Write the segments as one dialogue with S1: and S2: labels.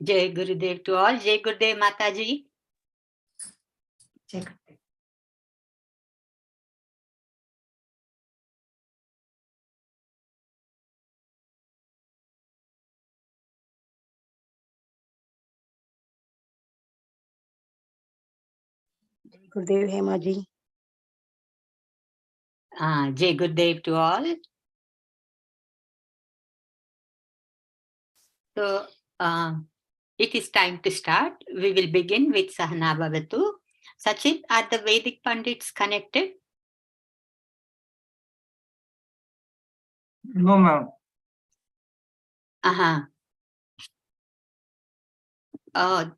S1: Jai Gurudev to all. Jai Gurudev Mataji.
S2: Jai Gurudev.
S3: Jai Gurudev Hemaji.
S1: Jai Gurudev to all. So, it is time to start. We will begin with Sahana Bhavatu. Sachit, are the Vedic Pandits connected?
S4: No, ma'am.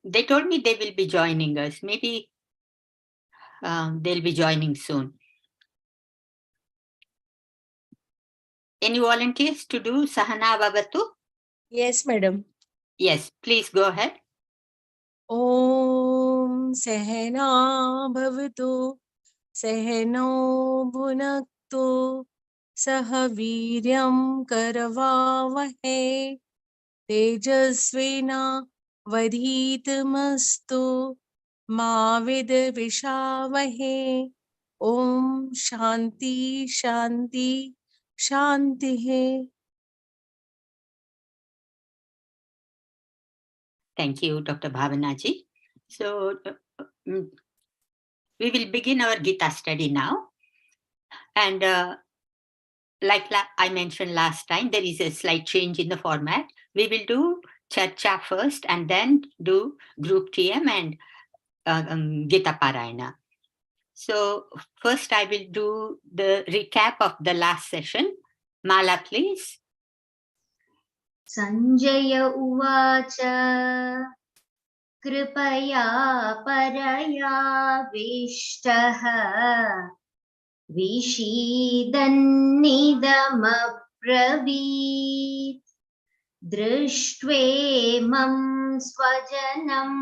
S1: They told me they will be joining us. Maybe they'll be joining soon. Any volunteers to do Sahana Bhavatu?
S5: Yes, madam.
S1: Yes, please go ahead.
S5: Om Sahana Bhavatu Sahano Bhunaktu Saha Viryam Karavavahe Tejasvina Vadhitamastu Ma Vidvishavahe. Om Shanti Shanti Shanti.
S1: Thank you, Dr. Bhavanaji. So, we will begin our Gita study now. And like I mentioned last time, there is a slight change in the format. We will do Charcha first and then do Group TM and Gita Parayana. So first I will do the recap of the last session. Mala, please.
S6: Sanjaya Uvacha Kripaya Paraya Vishtaha Vishidanidamabravit Drishtvemam Swajanam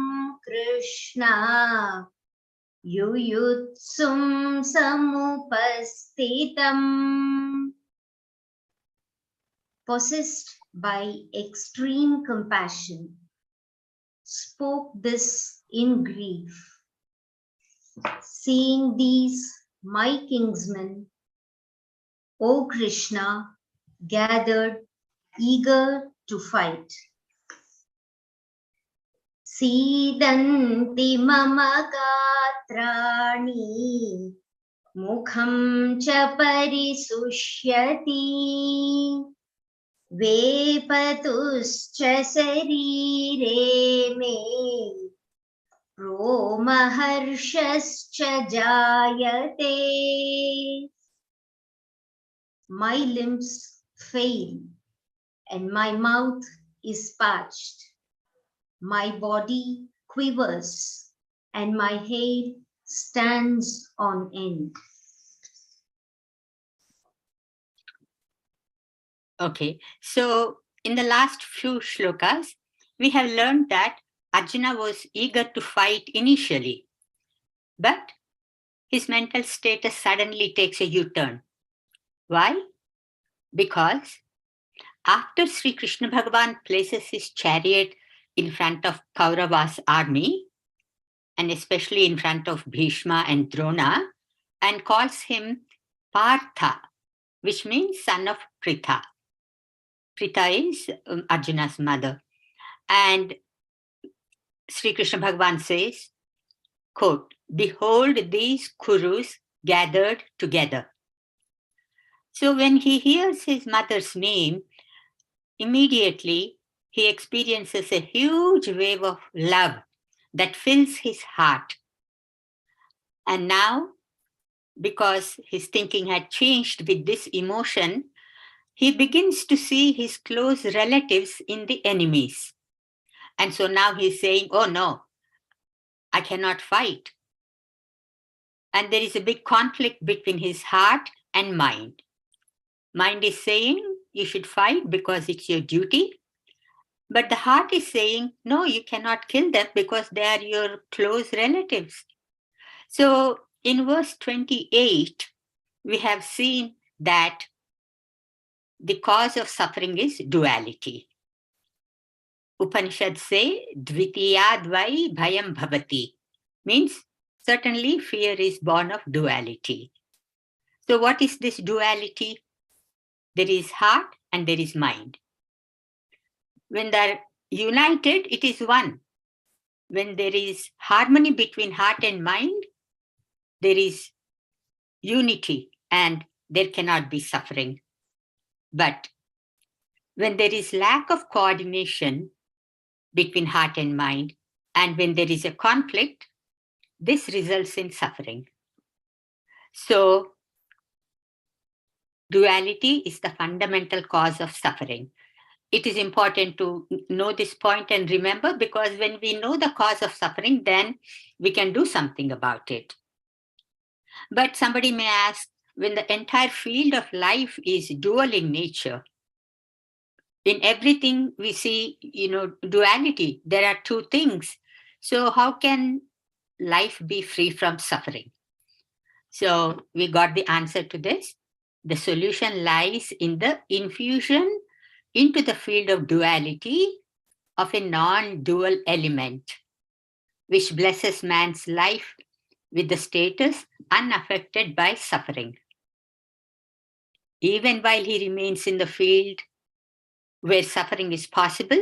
S6: Krishna Yuyutsum Samupastitam. Possessed by extreme compassion, spoke this in grief. Seeing these, my kinsmen, O Krishna, gathered eager to fight. Sidanti mama gatrani mukham cha parisushyati Vepatuscha sarire me Romaharshascha jayate. My limbs fail and my mouth is parched. My body quivers and my hair stands on end.
S1: Okay, so in the last few shlokas, we have learned that Arjuna was eager to fight initially, but his mental status suddenly takes a U-turn. Why? Because after Sri Krishna Bhagavan places his chariot in front of Kaurava's army, and especially in front of Bhishma and Drona, and calls him Partha, which means son of Pritha. Pritha is Arjuna's mother. And Sri Krishna Bhagavan says, quote, "Behold these Kurus gathered together." So when he hears his mother's name, immediately he experiences a huge wave of love that fills his heart. And now, because his thinking had changed with this emotion, he begins to see his close relatives in the enemies. And so now he's saying, oh no, I cannot fight. And there is a big conflict between his heart and mind. Mind is saying you should fight because it's your duty. But the heart is saying, no, you cannot kill them because they are your close relatives. So in verse 28, we have seen that the cause of suffering is duality. Upanishads say, Dvitiyadvai bhayam bhavati, means certainly fear is born of duality. So what is this duality? There is heart and there is mind. When they're united, it is one. When there is harmony between heart and mind, there is unity and there cannot be suffering. But when there is lack of coordination between heart and mind, and when there is a conflict, this results in suffering. So, duality is the fundamental cause of suffering. It is important to know this point and remember, because when we know the cause of suffering, then we can do something about it. But somebody may ask, when the entire field of life is dual in nature, in everything we see, duality, there are two things. So how can life be free from suffering? So we got the answer to this. The solution lies in the infusion into the field of duality of a non-dual element, which blesses man's life with the status unaffected by suffering. Even while he remains in the field where suffering is possible,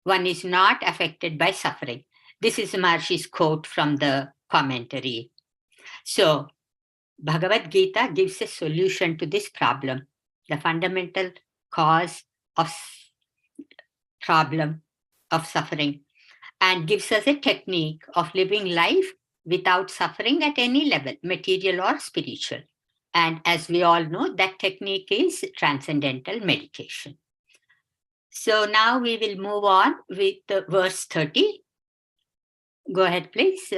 S1: one is not affected by suffering. This is Maharishi's quote from the commentary. So, Bhagavad Gita gives a solution to this problem, the fundamental cause of problem of suffering, and gives us a technique of living life without suffering at any level, material or spiritual. And as we all know, that technique is transcendental meditation. So now we will move on with verse 30. Go ahead, please.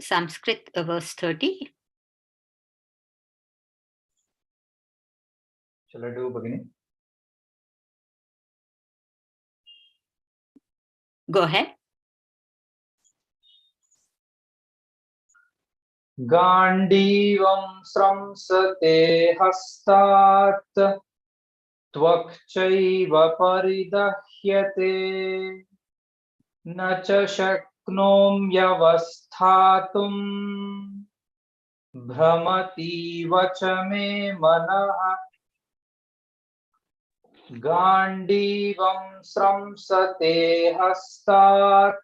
S1: Sanskrit verse 30.
S4: Shall I do beginning?
S1: Go ahead.
S4: Gandivam sramsate hastat tvakchaiva paridahyate na cha shaknomyavasthatum bhramati vachame manah. Gandivam sramsate hastat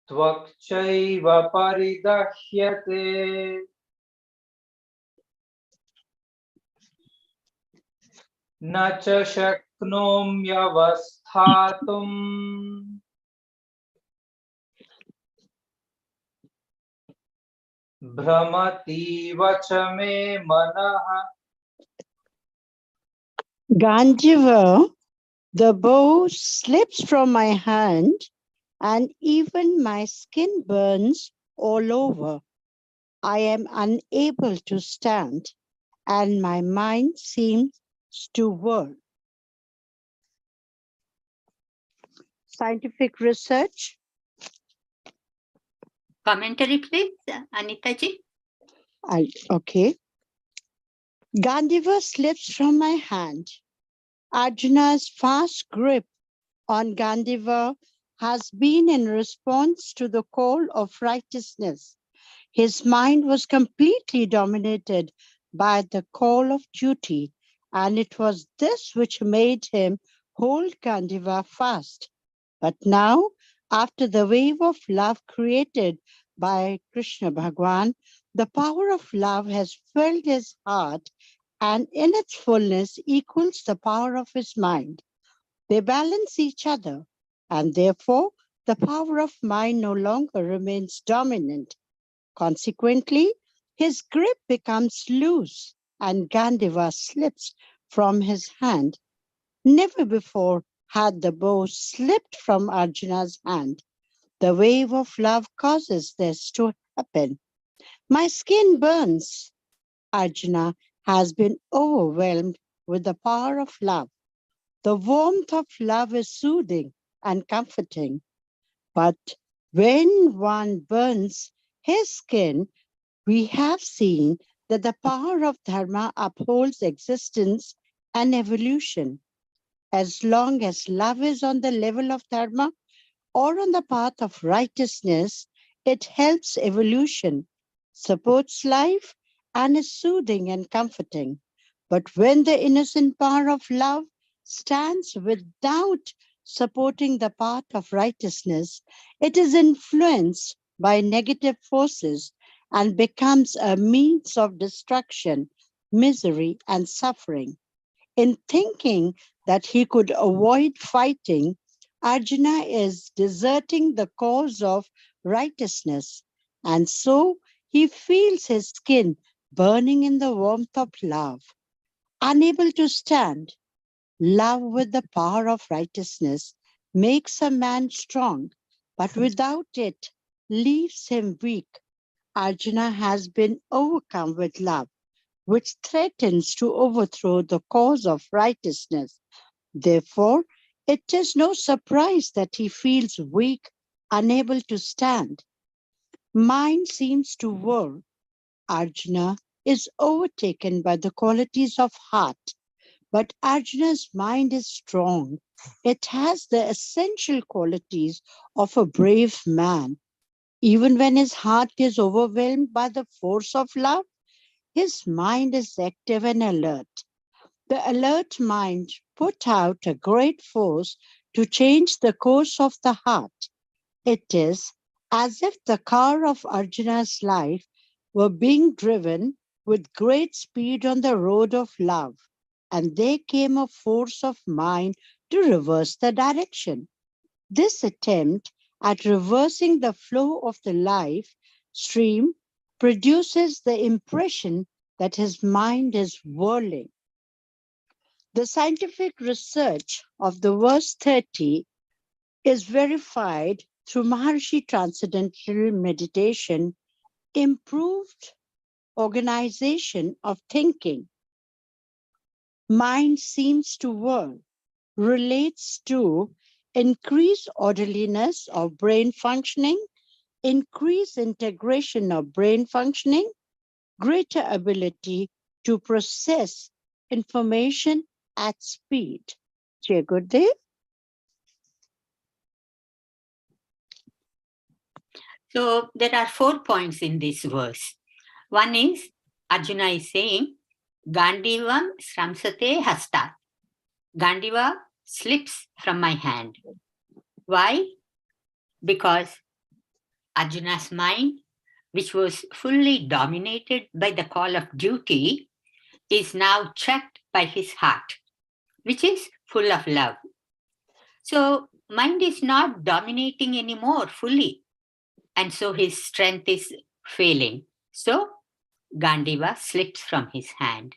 S4: tvakchaiva paridahyate na cha shaknomyavasthatum bhramati vachame manah.
S3: Gandiva, the bow slips from my hand, and even my skin burns all over. I am unable to stand, and my mind seems to whirl. Scientific research.
S1: Commentary, please, Anita ji.
S3: Okay. Gandiva slips from my hand. Arjuna's fast grip on Gandiva has been in response to the call of righteousness. His mind was completely dominated by the call of duty, and it was this which made him hold Gandiva fast. But now, after the wave of love created by Krishna Bhagwan, the power of love has filled his heart, and in its fullness equals the power of his mind. They balance each other, and therefore the power of mind no longer remains dominant. Consequently, his grip becomes loose and Gandiva slips from his hand. Never before had the bow slipped from Arjuna's hand. The wave of love causes this to happen. My skin burns. Arjuna has been overwhelmed with the power of love. The warmth of love is soothing and comforting. But when one burns his skin, we have seen that the power of dharma upholds existence and evolution. As long as love is on the level of dharma or on the path of righteousness, it helps evolution, supports life, and is soothing and comforting. But when the innocent power of love stands without supporting the path of righteousness, it is influenced by negative forces and becomes a means of destruction, misery, and suffering. In thinking that he could avoid fighting, Arjuna is deserting the cause of righteousness, and so he feels his skin burning in the warmth of love. Unable to stand, love with the power of righteousness makes a man strong, but without it leaves him weak. Arjuna has been overcome with love, which threatens to overthrow the cause of righteousness. Therefore, it is no surprise that he feels weak, unable to stand. Mind seems to whirl. Arjuna is overtaken by the qualities of heart, but Arjuna's mind is strong. It has the essential qualities of a brave man. Even when his heart is overwhelmed by the force of love, his mind is active and alert. The alert mind put out a great force to change the course of the heart. It is as if the car of Arjuna's life were being driven with great speed on the road of love, and there came a force of mind to reverse the direction. This attempt at reversing the flow of the life stream produces the impression that his mind is whirling. The scientific research of the verse 30 is verified through Maharishi transcendental meditation, improved organization of thinking. Mind seems to whirl, relates to increased orderliness of brain functioning, increased integration of brain functioning, greater ability to process information at speed. Jai Gurudev.
S1: So there are 4 points in this verse. One is Arjuna is saying, Gandivam sramsate hasta. Gandiva slips from my hand. Why? Because Arjuna's mind, which was fully dominated by the call of duty, is now checked by his heart, which is full of love. So mind is not dominating anymore fully. And so his strength is failing. So Gandiva slips from his hand.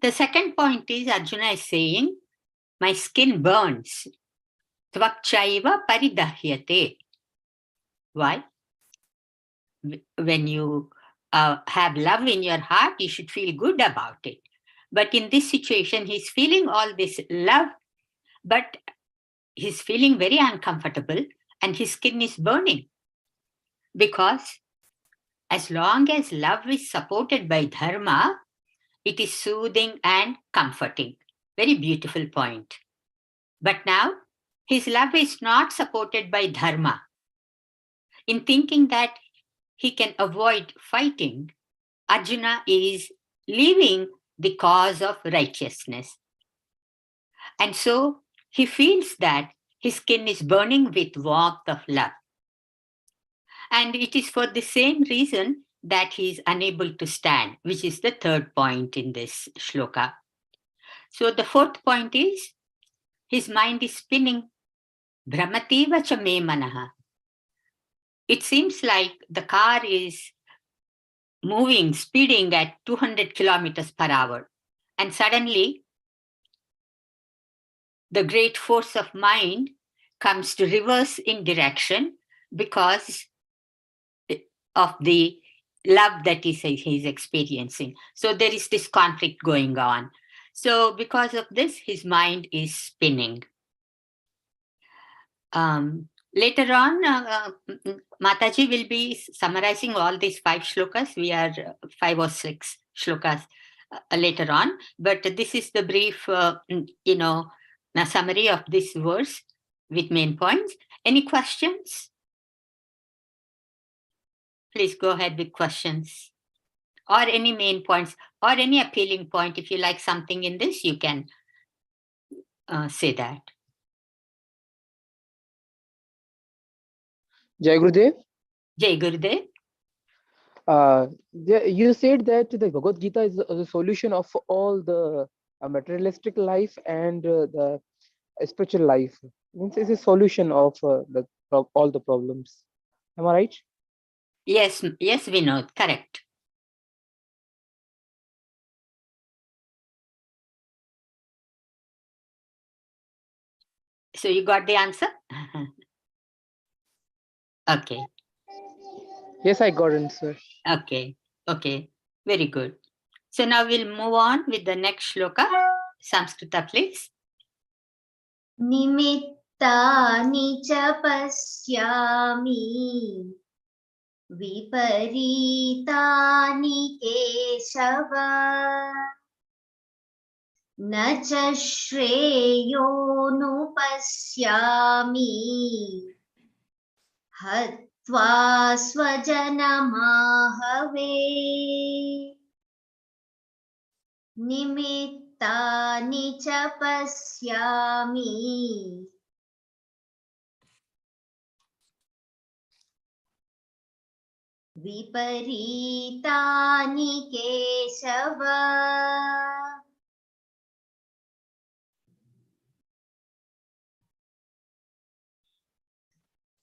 S1: The second point is Arjuna is saying, my skin burns. Tvakchaiva paridahyate. Why? When you have love in your heart, you should feel good about it. But in this situation, he's feeling all this love, but he's feeling very uncomfortable and his skin is burning. Because as long as love is supported by dharma, it is soothing and comforting. Very beautiful point. But now, his love is not supported by dharma. In thinking that he can avoid fighting, Arjuna is leaving the cause of righteousness. And so he feels that his skin is burning with warmth of love. And it is for the same reason that he is unable to stand, which is the third point in this shloka. So the fourth point is, his mind is spinning. Brahmativa cha me manaha. It seems like the car is moving, speeding at 200 kilometers per hour. And suddenly, the great force of mind comes to reverse in direction because of the love that he's experiencing. So there is this conflict going on. So because of this, his mind is spinning. Later on, Mataji will be summarizing all these 5 shlokas. We are 5 or 6 shlokas later on. But this is the brief, a summary of this verse with main points. Any questions? Please go ahead with questions. Or any main points or any appealing point. If you like something in this, you can say that.
S7: Jai Gurudev.
S1: Jai Gurudev.
S7: You said that the Bhagavad Gita is the solution of all the materialistic life and the spiritual life. Means it's a solution of all the problems. Am I right?
S1: Yes, Vinod, correct. So you got the answer? Okay.
S7: Yes, I got it, sir.
S1: Okay. Very good. So now we'll move on with the next shloka. Samskrita, please.
S6: Nimittani cha pasyami viparitani Keshava na cha shreyonupashyami hatva swajanamahave nimittani cha pasyami viparitani Keshava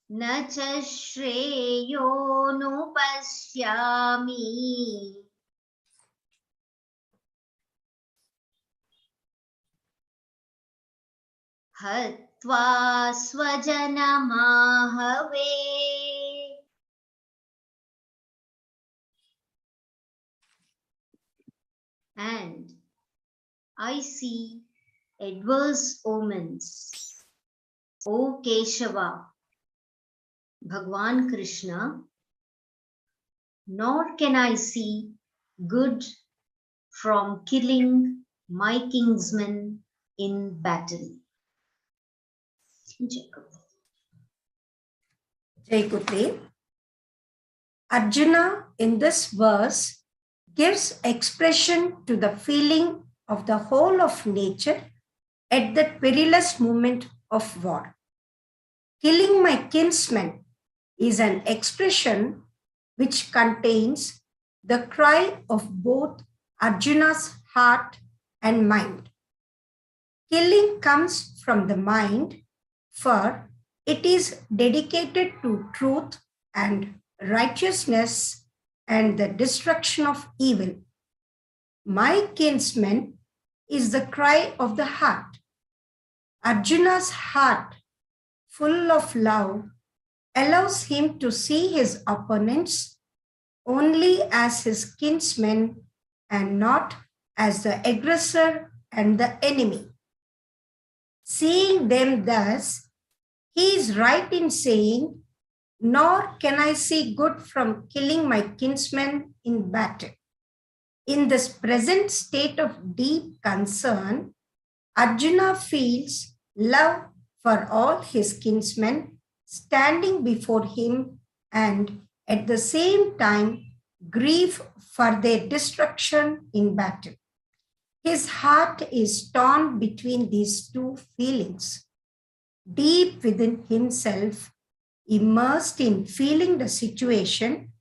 S6: na cha shreyonupashyami hatva swajanamahave. And I see adverse omens. O Keshava, Bhagwan Krishna, nor can I see good from killing my kinsmen in battle.
S2: Jai Gurudev. Arjuna in this verse gives expression to the feeling of the whole of nature at that perilous moment of war. Killing my kinsmen is an expression which contains the cry of both Arjuna's heart and mind. Killing comes from the mind, for it is dedicated to truth and righteousness and the destruction of evil. My kinsman is the cry of the heart. Arjuna's heart, full of love, allows him to see his opponents only as his kinsmen and not as the aggressor and the enemy. Seeing them thus, he is right in saying, nor can I see good from killing my kinsmen in battle. In this present state of deep concern, Arjuna feels love for all his kinsmen standing before him and at the same time grief for their destruction in battle. His heart is torn between these two feelings. Deep within himself, immersed in feeling the situation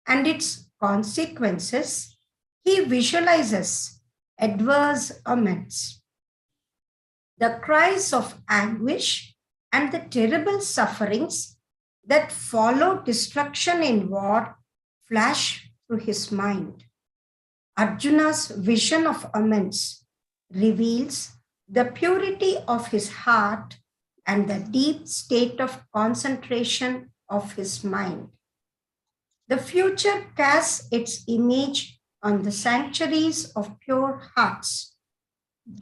S2: and its consequences, he visualizes adverse omens. The cries of anguish and the terrible sufferings that follow destruction in war flash through his mind. Arjuna's vision of omens reveals the purity of his heart and the deep state of concentration of his mind. The future casts its image on the sanctuaries of pure hearts.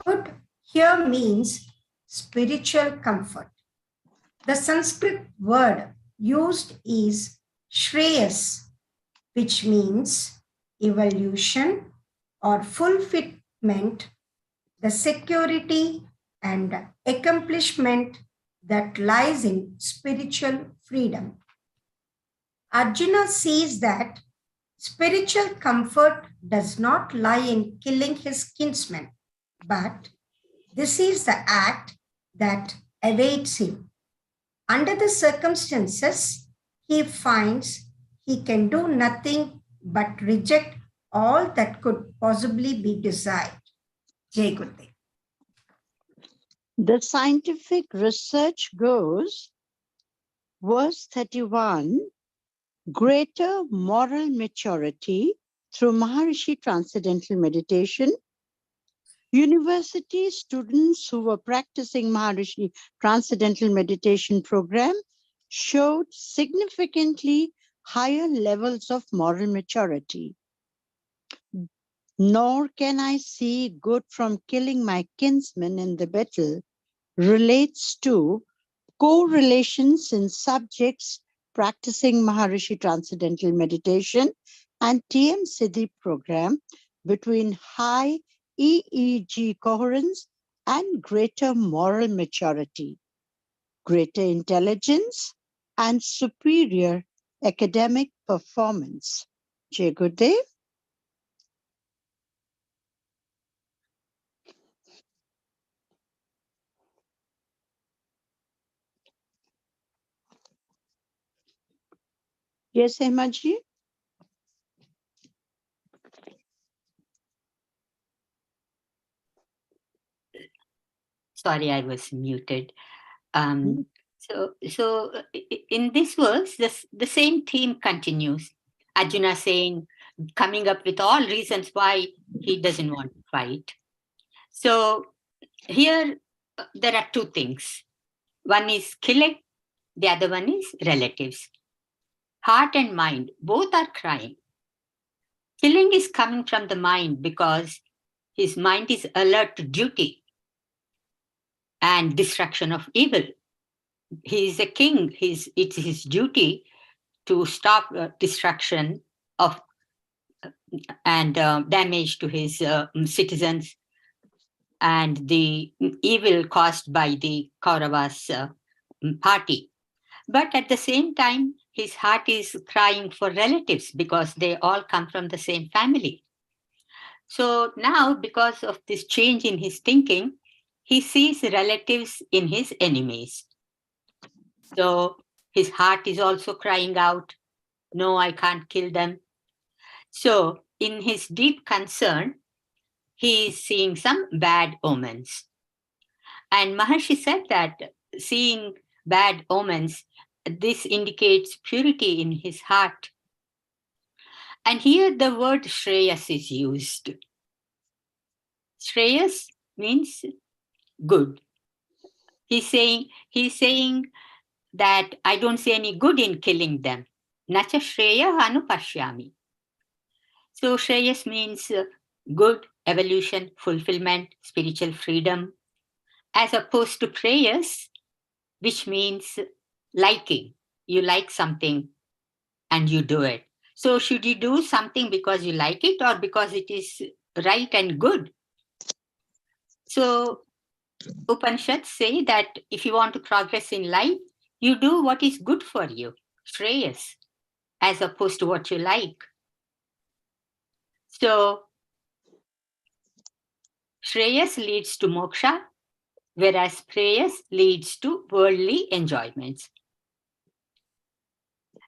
S2: Good here means spiritual comfort. The Sanskrit word used is Shreyas, which means evolution or fulfillment, the security and accomplishment that lies in spiritual freedom. Arjuna sees that spiritual comfort does not lie in killing his kinsmen, but this is the act that awaits him. Under the circumstances, he finds he can do nothing but reject all that could possibly be desired. Jai Gurudev.
S3: The scientific research goes, verse 31, greater moral maturity through Maharishi Transcendental Meditation. University students who were practicing Maharishi Transcendental Meditation program showed significantly higher levels of moral maturity. Nor can I see good from killing my kinsmen in the battle relates to correlations in subjects practicing Maharishi Transcendental Meditation and TM Siddhi program between high EEG coherence and greater moral maturity, greater intelligence, and superior academic performance. Jai Gurudev. Yes, Hemaji.
S1: Sorry, I was muted. So in this verse, the same theme continues. Arjuna saying, coming up with all reasons why he doesn't want to fight. So here there are two things. One is killing, the other one is relatives. Heart and mind, both are crying. Killing is coming from the mind because his mind is alert to duty and destruction of evil. He is a king. It's his duty to stop destruction of and damage to his citizens and the evil caused by the Kauravas party. But at the same time, his heart is crying for relatives because they all come from the same family. So now, because of this change in his thinking, he sees relatives in his enemies. So his heart is also crying out, no, I can't kill them. So in his deep concern, he is seeing some bad omens. And Maharishi said that seeing bad omens, this indicates purity in his heart. And here the word Shreyas is used. Shreyas means good. He's saying that I don't see any good in killing them. Nacha Shreya Anupashyami. So Shreyas means good, evolution, fulfillment, spiritual freedom, as opposed to prayers, which means liking. You like something and you do it. So should you do something because you like it or because it is right and good? So Upanishads say that if you want to progress in life, you do what is good for you, Shreyas, as opposed to what you like. So Shreyas leads to moksha, whereas prayers leads to worldly enjoyments.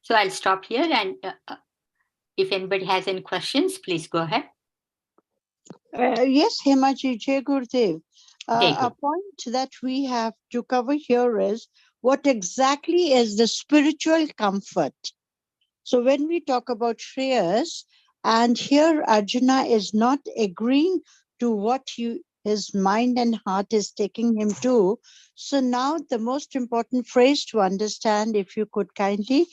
S1: So I'll stop here, and if anybody has any questions, please go ahead.
S3: Yes, Hemaji, Jai Gurudev.
S1: Jai
S3: A
S1: Guru.
S3: point that we have to cover here is what exactly is the spiritual comfort. So when we talk about Shreyas, and here Arjuna is not agreeing to what his mind and heart is taking him to. So now the most important phrase to understand, if you could kindly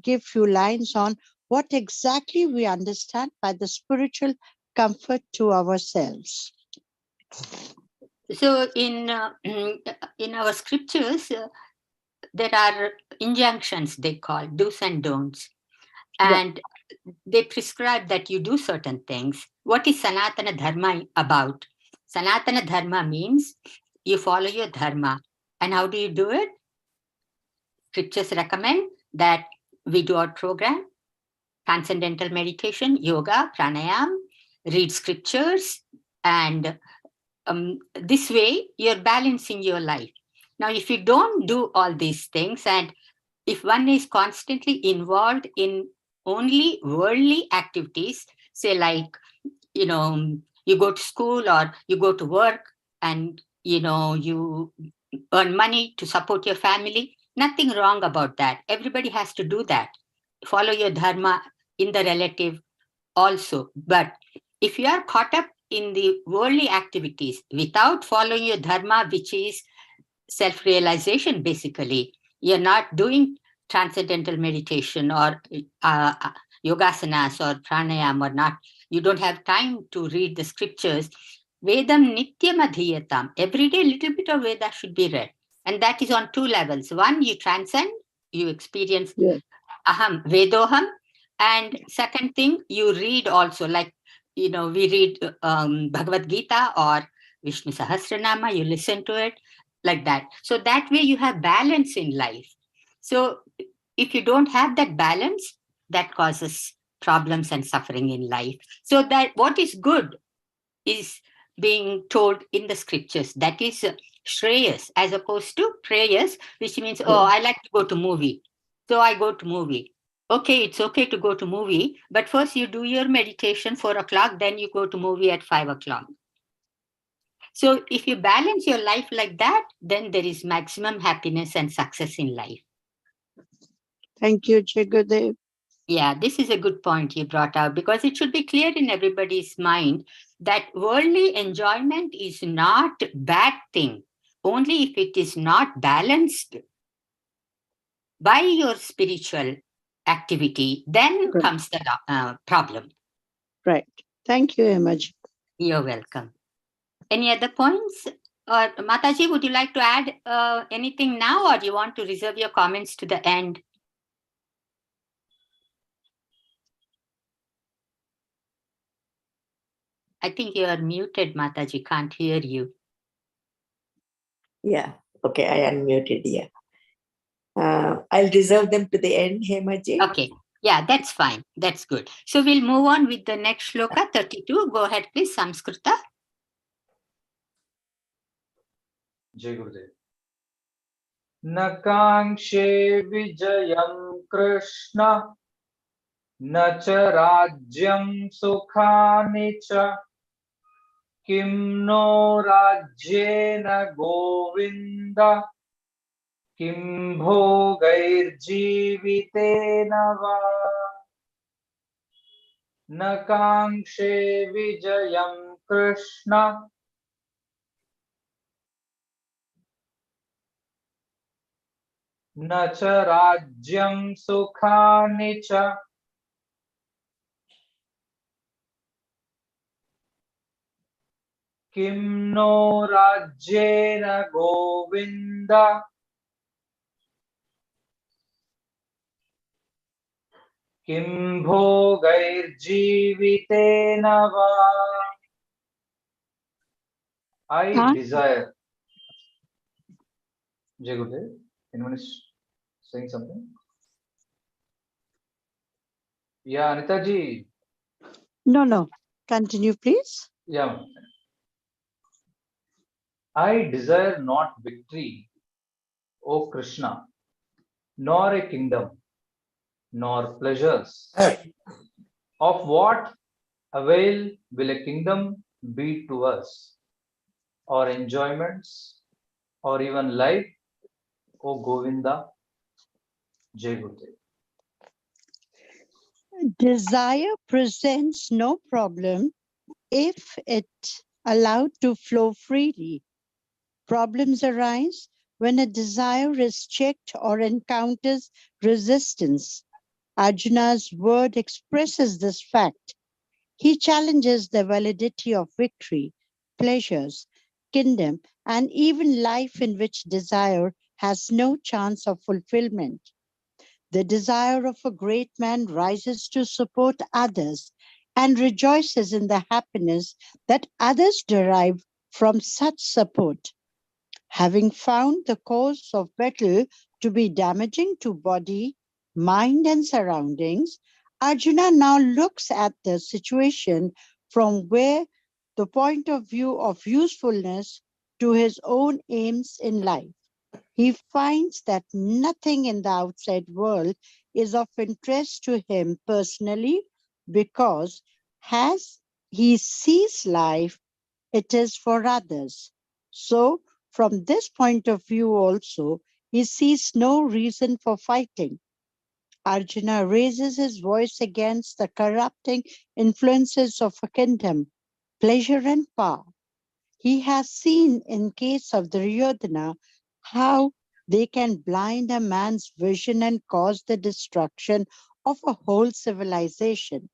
S3: give few lines on what exactly we understand by the spiritual comfort to ourselves.
S1: So in our scriptures, there are injunctions they call do's and don'ts.
S3: Yeah.
S1: And they prescribe that you do certain things. What is Sanatana Dharma about? Sanatana Dharma means you follow your dharma. And how do you do it? Scriptures recommend that we do our program, transcendental meditation, yoga, pranayam, read scriptures, and this way you're balancing your life. Now, if you don't do all these things, and if one is constantly involved in only worldly activities, say like, you go to school or you go to work and, you earn money to support your family, nothing wrong about that. Everybody has to do that. Follow your dharma in the relative also. But if you are caught up in the worldly activities without following your dharma, which is self-realization, basically, you're not doing transcendental meditation or yogasanas or pranayam or not, you don't have time to read the scriptures. Vedam nityam adhiyatam. Every day, little bit of Veda should be read. And that is on two levels. One, you transcend, you experience
S3: Yes.
S1: aham, vedoham. And second thing, you read also, like, we read Bhagavad Gita or Vishnu Sahasranama, you listen to it like that. So that way you have balance in life. So if you don't have that balance, that causes problems and suffering in life. So that what is good is being told in the scriptures. That is shreyas as opposed to prayers, which means, oh, I like to go to movie, so I go to movie. Okay, it's okay to go to movie, but first you do your meditation 4 o'clock, then you go to movie at 5 o'clock. So if you balance your life like that, then there is maximum happiness and success in life.
S3: Thank you, Jagadev.
S1: Yeah, this is a good point you brought out, because it should be clear in everybody's mind that worldly enjoyment is not bad thing. Only if it is not balanced by your spiritual activity, then
S3: Right.
S1: comes the problem.
S3: Right. Thank you, Emaj.
S1: You're welcome. Any other points? Or Mataji, would you like to add anything now, or do you want to reserve your comments to the end? I think you are muted, Mataji. Can't hear you.
S8: Yeah. Okay, I unmuted. Yeah. I'll reserve them to the end, Hemaji.
S1: Okay. Yeah, that's fine. That's good. So we'll move on with the next shloka, 32. Go ahead, please, Samskrita.
S4: Jai Gurudev. न काङ्क्षे विजयं कृष्ण न च राज्यं सुखानि च किं no राज्येन Govind किं भोगैर्जीवितेन वा न काङ्क्षे विजयं कृष्ण न च राज्यं सुखानि च किं नो राज्येन गोविन्द किं भोगैर्जीवितेन वा I
S3: Huh?
S4: desire. Jai Gurudev, anyone is saying something? Yeah, Anita ji.
S3: No. Continue, please.
S4: Yeah. I desire not victory, O Krishna, nor a kingdom, nor pleasures. Of what avail will a kingdom be to us, or enjoyments, or even life, O Govinda? Jai Gurudev.
S3: Desire presents no problem if it allowed to flow freely. Problems arise when a desire is checked or encounters resistance. Arjuna's word expresses this fact. He challenges the validity of victory, pleasures, kingdom, and even life in which desire has no chance of fulfillment. The desire of a great man rises to support others and rejoices in the happiness that others derive from such support. Having found the cause of battle to be damaging to body, mind, and surroundings, Arjuna now looks at the situation from where the point of view of usefulness to his own aims in life. He finds that nothing in the outside world is of interest to him personally because as he sees life, it is for others. So, from this point of view also, he sees no reason for fighting. Arjuna raises his voice against the corrupting influences of a kingdom, pleasure and power. He has seen in case of Duryodhana how they can blind a man's vision and cause the destruction of a whole civilization.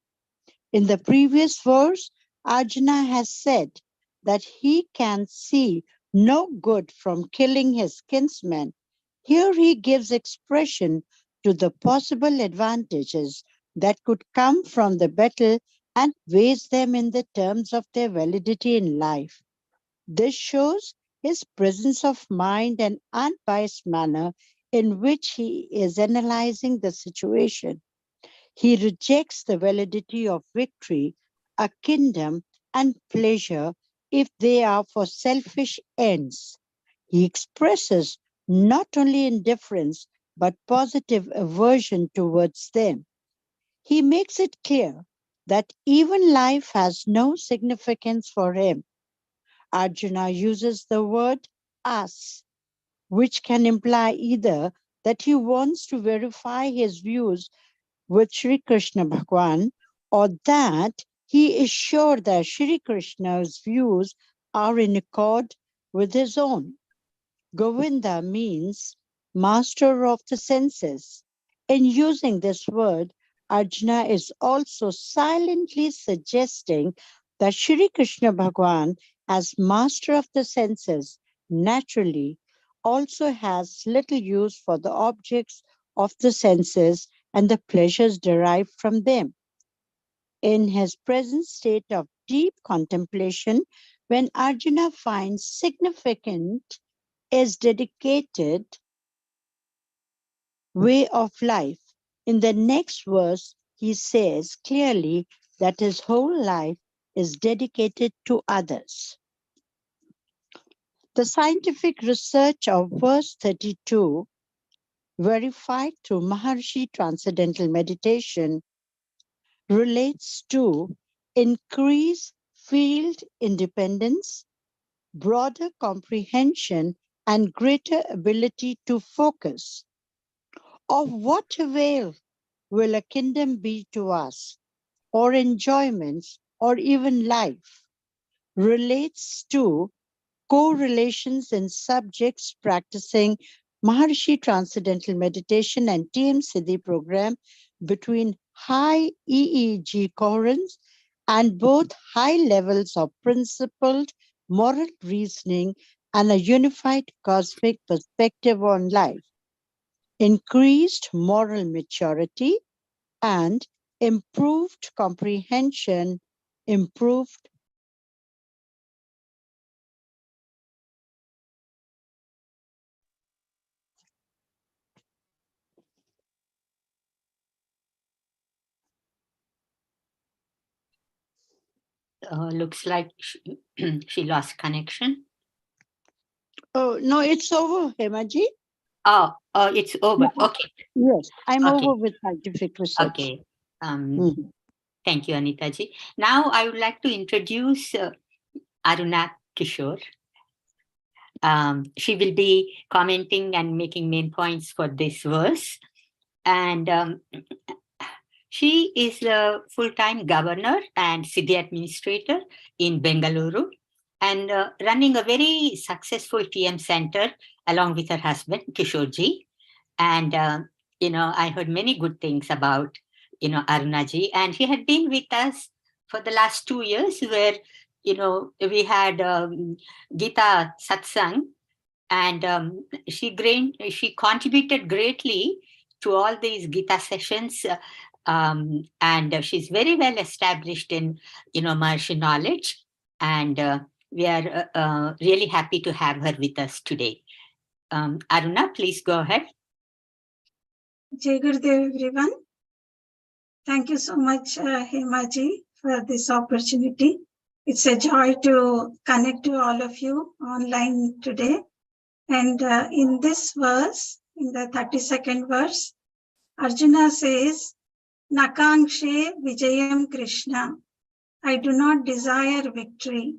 S3: In the previous verse, Arjuna has said that he can see no good from killing his kinsmen. Here he gives expression to the possible advantages that could come from the battle and weighs them in the terms of their validity in life. This shows his presence of mind and unbiased manner in which he is analyzing the situation. He rejects the validity of victory, a kingdom, and pleasure if they are for selfish ends. He expresses not only indifference but positive aversion towards them. He makes it clear that even life has no significance for him. Arjuna uses the word us, which can imply either that he wants to verify his views with Sri Krishna Bhagwan, or that he is sure that Sri Krishna's views are in accord with his own. Govinda means master of the senses. In using this word, Arjuna is also silently suggesting that Sri Krishna Bhagwan, as master of the senses, naturally also has little use for the objects of the senses and the pleasures derived from them. In his present state of deep contemplation, when Arjuna finds significant is dedicated way of life. In the next verse, he says clearly that his whole life is dedicated to others. The scientific research of verse 32, verified through Maharishi Transcendental Meditation, relates to increased field independence, broader comprehension, and greater ability to focus. Of what avail will a kingdom be to us, or enjoyments, or even life? Relates to correlations in subjects practicing Maharishi Transcendental Meditation and TM Siddhi program between high EEG coherence and both high levels of principled moral reasoning and a unified cosmic perspective on life, increased moral maturity, and improved comprehension, improved
S1: Looks like she lost connection.
S3: Oh, no, it's over, Hemaji.
S1: Oh, it's over.
S3: No,
S1: Okay.
S3: yes, I'm
S1: Okay.
S3: over with scientific research.
S1: Okay.
S3: Mhm.
S1: Thank you, Anitaji. Now I would like to introduce Aruna Kishore. She will be commenting and making main points for this verse. And she is a full-time governor and city administrator in Bengaluru and running a very successful TM center along with her husband, Kishorji. And, I heard many good things about, Arunaji. And she had been with us for the last 2 years where, we had Gita Satsang. And she contributed greatly to all these Gita sessions. And she's very well established in, Maharishi knowledge. And we are really happy to have her with us today. Aruna, please go ahead.
S9: Jai Gurudev, everyone. Thank you so much, Hemaji, for this opportunity. It's a joy to connect to all of you online today. And in this verse, in the 32nd verse, Arjuna says, Nakankshe Vijayam Krishna. I do not desire victory.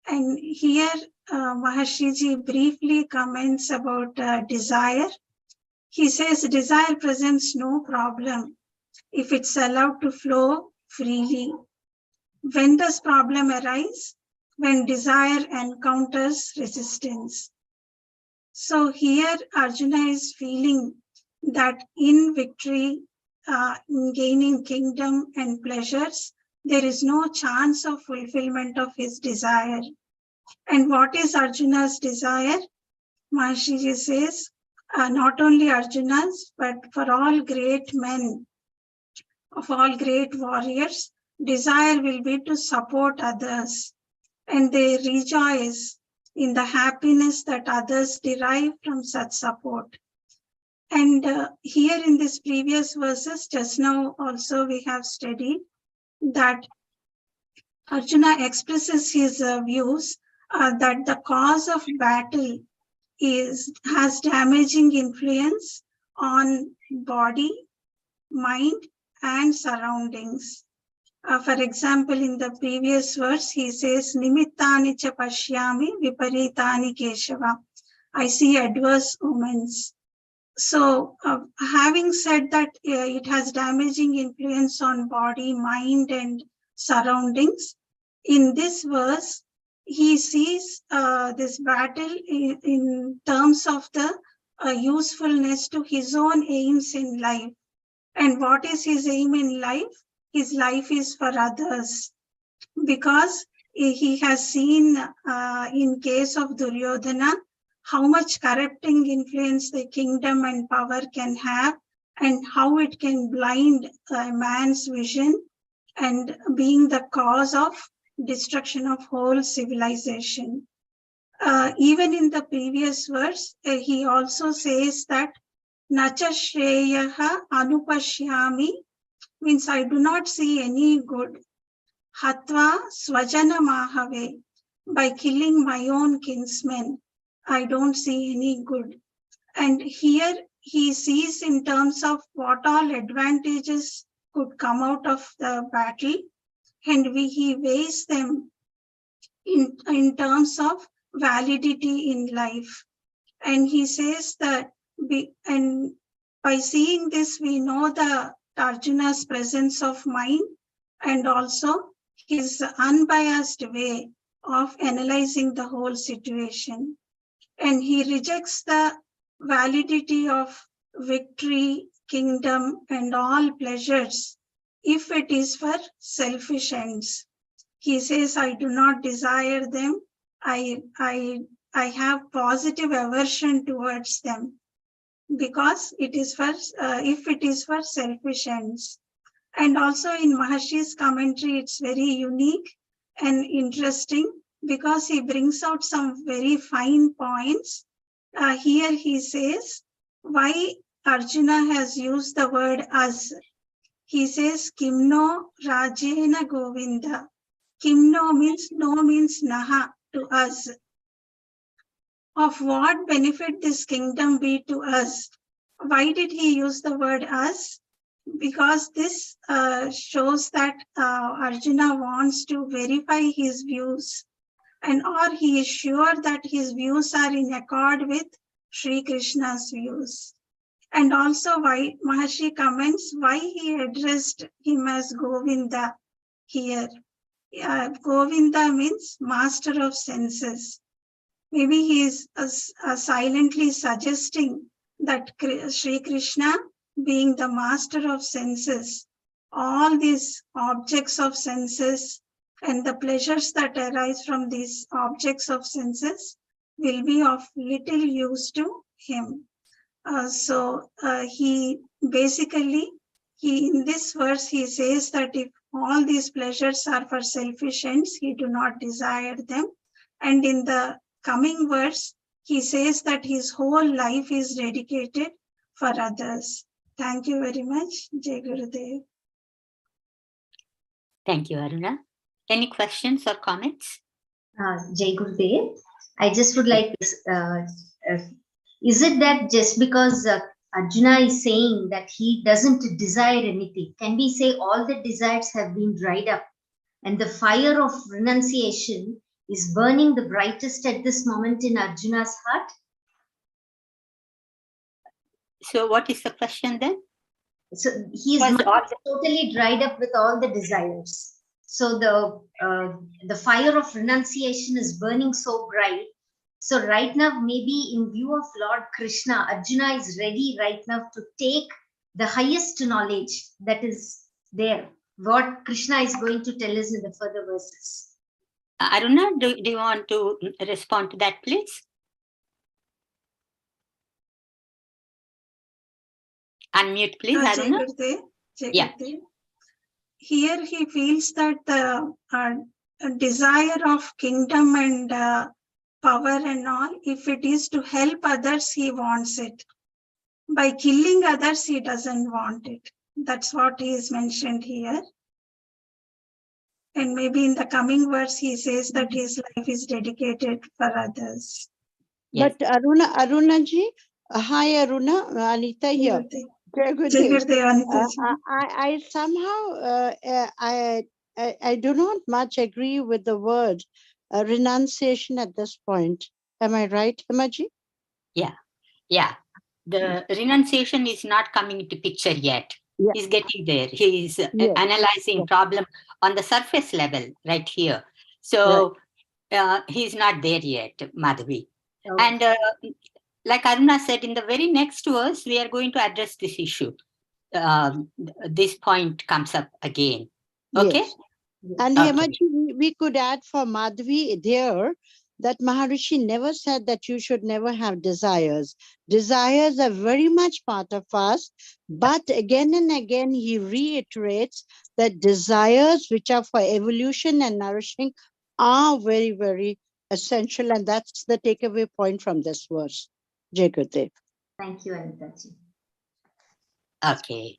S9: And here Maharishi briefly comments about desire. He says desire presents no problem if it's allowed to flow freely. When does problem arise? When desire encounters resistance. So here Arjuna is feeling that in victory, in gaining kingdom and pleasures, there is no chance of fulfillment of his desire. And what is Arjuna's desire? Maharishi says, not only Arjuna's, but for all great men, of all great warriors, desire will be to support others, and they rejoice in the happiness that others derive from such support. And here in this previous verses, just now also we have studied that Arjuna expresses his views that the cause of battle has damaging influence on body, mind, and surroundings. For example, in the previous verse, he says, Nimittani cha pashyami viparitani keshava. I see adverse omens. So, having said that it has damaging influence on body, mind, and surroundings, in this verse, he sees this battle in terms of the usefulness to his own aims in life. And what is his aim in life? His life is for others. Because he has seen in case of Duryodhana, how much corrupting influence the kingdom and power can have, and how it can blind a man's vision and being the cause of destruction of whole civilization. Even in the previous verse, he also says that Nacha Shreyaha Anupashyami, means I do not see any good. Hatva Swajana Mahave, by killing my own kinsmen, I don't see any good. And here he sees in terms of what all advantages could come out of the battle, and he weighs them in terms of validity in life. And he says that, and by seeing this, we know the Arjuna's presence of mind and also his unbiased way of analyzing the whole situation. And he rejects the validity of victory, kingdom, and all pleasures if it is for selfish ends. He says, I do not desire them. I have positive aversion towards them because it is for if it is for selfish ends. And also in Maharishi's commentary, it's very unique and interesting because he brings out some very fine points. Here he says why Arjuna has used the word as. He says, Kimno Rajena Govinda. Kimno means no means naha to us. Of what benefit this kingdom be to us? Why did he use the word us? Because this shows that Arjuna wants to verify his views, and or he is sure that his views are in accord with Sri Krishna's views. And also why Maharishi comments why he addressed him as Govinda here. Govinda means master of senses. Maybe he is silently suggesting that Sri Krishna, being the master of senses, all these objects of senses and the pleasures that arise from these objects of senses will be of little use to him. He basically, in this verse, he says that if all these pleasures are for selfish ends, he do not desire them. And in the coming verse, he says that his whole life is dedicated for others. Thank you very much. Jai Gurudev.
S1: Thank you, Aruna. Any questions or comments?
S6: Jai Gurudev, I just would like to, is it that just because Arjuna is saying that he doesn't desire anything, can we say all the desires have been dried up and the fire of renunciation is burning the brightest at this moment in Arjuna's heart?
S1: So what is the question then?
S6: So his mind is totally dried up with all the desires. So the fire of renunciation is burning so bright. So right now, maybe in view of Lord Krishna, Arjuna is ready right now to take the highest knowledge that is there. What Krishna is going to tell us in the further verses.
S1: Aruna, do you want to respond to that, please? Unmute, please, Aruna. Yeah.
S9: Here he feels that the desire of kingdom and power and all, if it is to help others, he wants it. By killing others, he doesn't want it. That's what is mentioned here. And maybe in the coming verse, he says that his life is dedicated for others.
S3: Yes. But Aruna ji, hi Aruna, Anita here. I somehow, I do not much agree with the word renunciation at this point. Am I right, Hemaji?
S1: Yeah. The renunciation is not coming into picture yet. Yeah. He's getting there. He's analyzing problem on the surface level right here. So he's not there yet, Madhavi. Okay. And like Aruna said, in the very next verse, we are going to address this issue. This point comes up again. Okay?
S3: Yes. And Hemaji, we could add for Madhavi there that Maharishi never said that you should never have desires. Desires are very much part of us, but again and again he reiterates that desires which are for evolution and nourishing are very, very essential, and that's the takeaway point from this verse. Jai Gurudev.
S6: Thank you, Anitaji.
S1: Okay.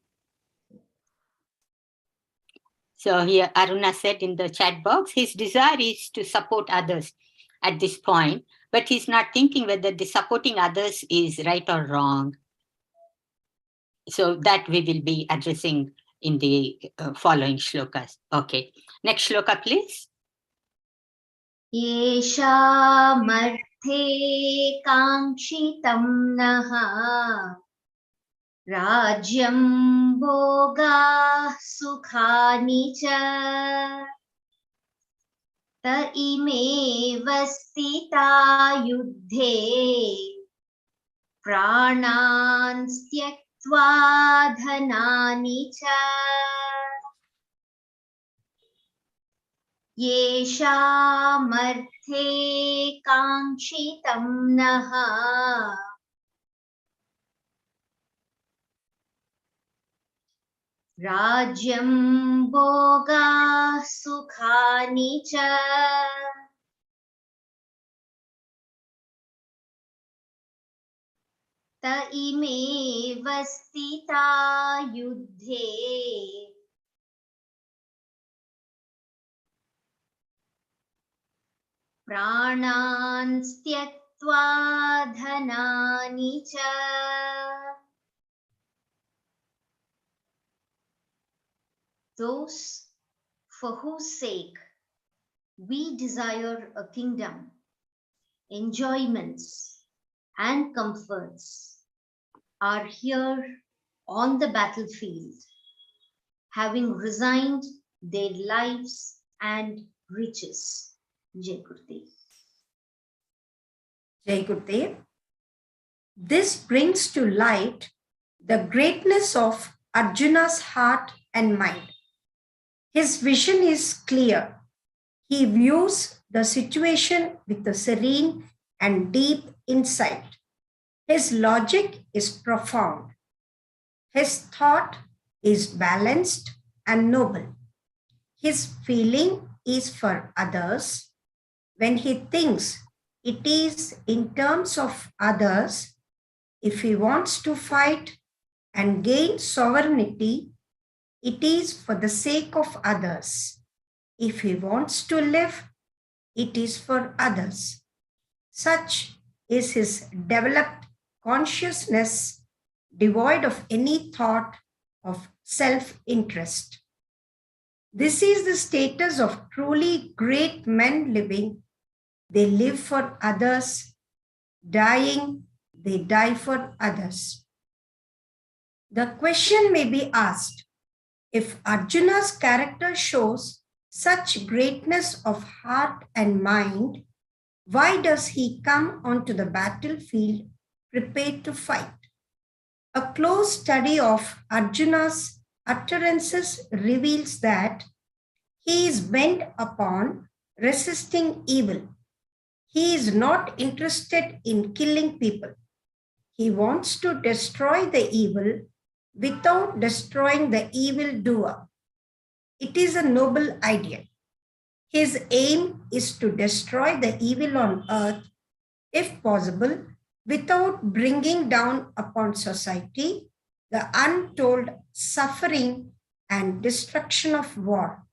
S1: So here Aruna said in the chat box, his desire is to support others at this point, but he's not thinking whether the supporting others is right or wrong. So that we will be addressing in the following shlokas. Okay. Next shloka, please.
S6: Yesha marthe kangshitam naha Rajyam bhoga sukhani cha ta ime vastita yuddhe pranan styaktva dhanani cha Yesha marthe kangshitam naha Rajyam bhoga sukhani cha ta ime vastita yuddhe pranan styaktva dhanani cha. Those for whose sake we desire a kingdom, enjoyments, and comforts are here on the battlefield, having resigned their lives and riches. Jai Gurudev.
S2: Jai Gurudev. This brings to light the greatness of Arjuna's heart and mind. His vision is clear. He views the situation with a serene and deep insight. His logic is profound. His thought is balanced and noble. His feeling is for others. When he thinks it is in terms of others, if he wants to fight and gain sovereignty, it is for the sake of others. If he wants to live, it is for others. Such is his developed consciousness, devoid of any thought of self-interest. This is the status of truly great men living. They live for others. Dying, they die for others. The question may be asked, if Arjuna's character shows such greatness of heart and mind, why does he come onto the battlefield prepared to fight? A close study of Arjuna's utterances reveals that he is bent upon resisting evil. He is not interested in killing people. He wants to destroy the evil without destroying the evildoer. It is a noble ideal. His aim is to destroy the evil on earth, if possible, without bringing down upon society the untold suffering and destruction of war.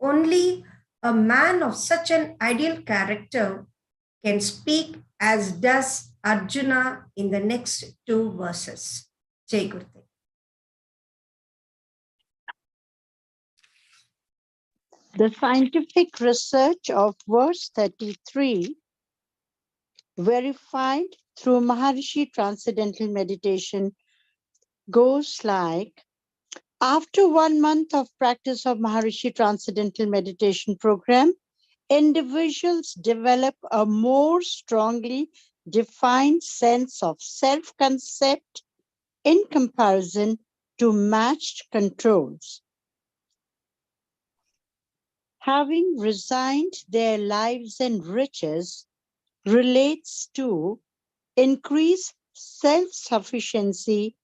S2: Only a man of such an ideal character can speak as does Arjuna in the next two verses. Jai Gurudev.
S3: The scientific research of verse 33, verified through Maharishi Transcendental Meditation, goes like, after 1 month of practice of Maharishi Transcendental Meditation program, individuals develop a more strongly defined sense of self-concept in comparison to matched controls. Having resigned their lives and riches relates to increased self-sufficiency,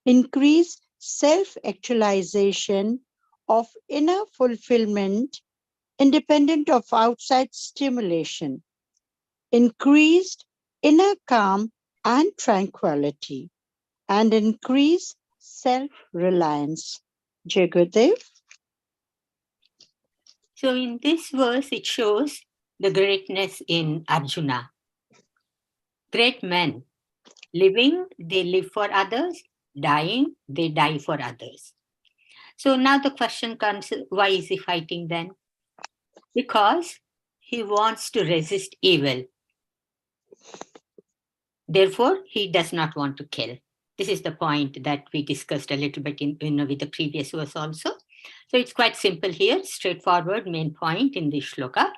S3: increased self-actualization of inner fulfillment independent of outside stimulation, increased inner calm and tranquility, and increased self-reliance. Jai Gurudev.
S1: So in this verse, it shows the greatness in Arjuna. Great men. Living, they live for others. Dying, they die for others. So now the question comes, why is he fighting then? Because he wants to resist evil. Therefore, he does not want to kill. This is the point that we discussed a little bit with the previous verse also. So it's quite simple here, straightforward main point in this shloka.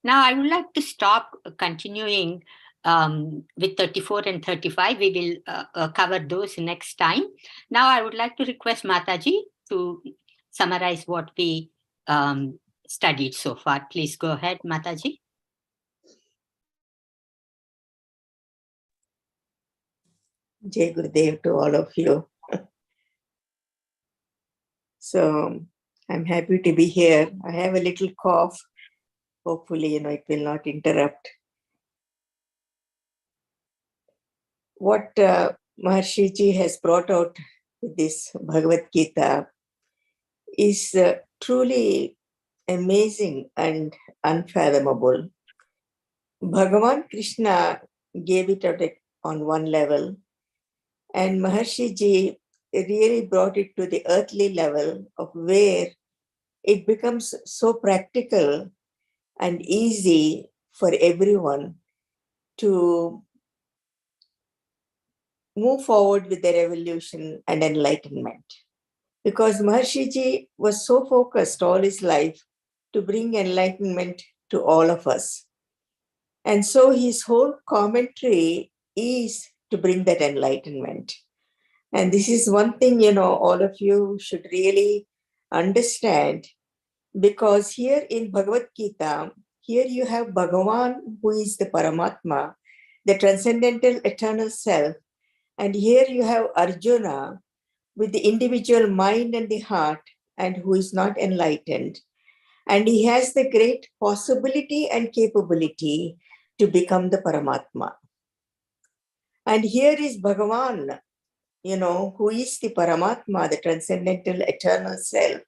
S1: Now I would like to stop continuing with 34 and 35. We will cover those next time. Now I would like to request Mataji to summarize what we studied so far. Please go ahead, Mataji.
S8: Jai Gurudev to all of you. So I'm happy to be here. I have a little cough. Hopefully, it will not interrupt. What Maharishi Ji has brought out with this Bhagavad Gita is truly amazing and unfathomable. Bhagavan Krishna gave it out on one level, and Maharishi Ji really brought it to the earthly level of where it becomes so practical and easy for everyone to move forward with their evolution and enlightenment. Because Maharishi Ji was so focused all his life to bring enlightenment to all of us. And so his whole commentary is to bring that enlightenment. And this is one thing, all of you should really understand, because here in Bhagavad Gita, here you have Bhagavan, who is the Paramatma, the transcendental eternal self. And here you have Arjuna with the individual mind and the heart, and who is not enlightened. And he has the great possibility and capability to become the Paramatma. And here is Bhagavan, who is the Paramatma, the transcendental eternal self,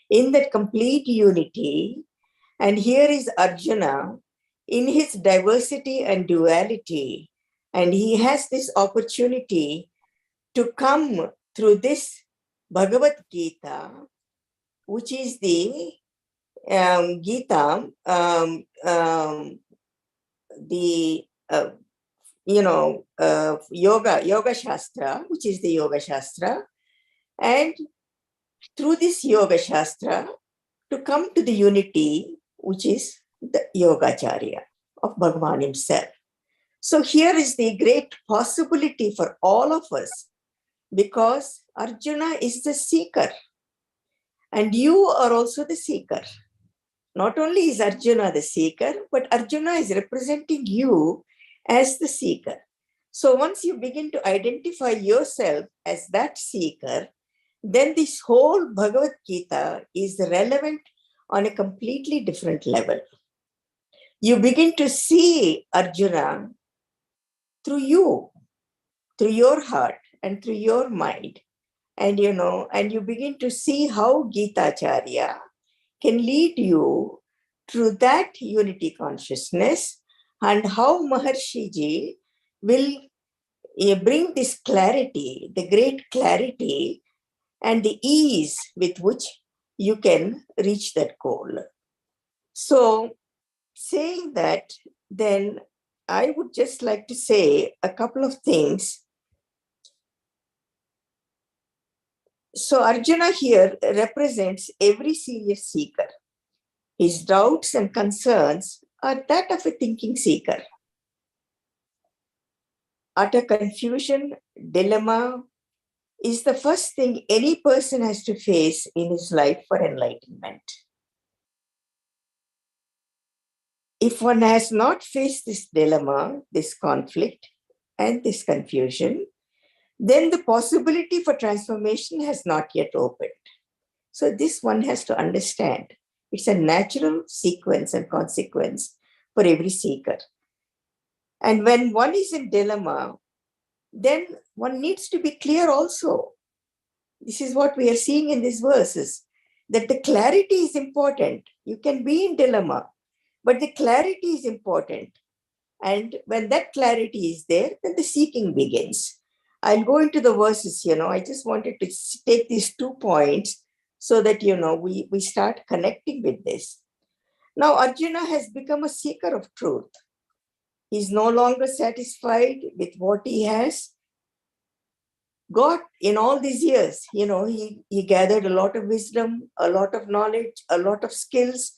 S8: in that complete unity. And here is Arjuna in his diversity and duality. And he has this opportunity to come through this Bhagavad Gita, which is the Gita, the Yoga Shastra, which is the Yoga Shastra, and through this Yoga Shastra to come to the unity, which is the Yogacharya of Bhagavan himself. So here is the great possibility for all of us, because Arjuna is the seeker and you are also the seeker. Not only is Arjuna the seeker, but Arjuna is representing you as the seeker. So once you begin to identify yourself as that seeker, then this whole Bhagavad Gita is relevant on a completely different level. You begin to see Arjuna through you, through your heart and through your mind. And you begin to see how Gita Acharya can lead you through that unity consciousness, and how Maharishi Ji will bring this clarity, the great clarity and the ease with which you can reach that goal. So saying that, then I would just like to say a couple of things. So Arjuna here represents every serious seeker. His doubts and concerns are that of a thinking seeker. Utter confusion, dilemma is the first thing any person has to face in his life for enlightenment. If one has not faced this dilemma, this conflict, and this confusion, then the possibility for transformation has not yet opened. So this one has to understand. It's a natural sequence and consequence for every seeker. And when one is in dilemma, then one needs to be clear also. This is what we are seeing in these verses, that the clarity is important. You can be in dilemma, but the clarity is important. And when that clarity is there, then the seeking begins. I'll go into the verses, I just wanted to take these 2 points so that, we start connecting with this. Now, Arjuna has become a seeker of truth. He's no longer satisfied with what he has got in all these years. He gathered a lot of wisdom, a lot of knowledge, a lot of skills,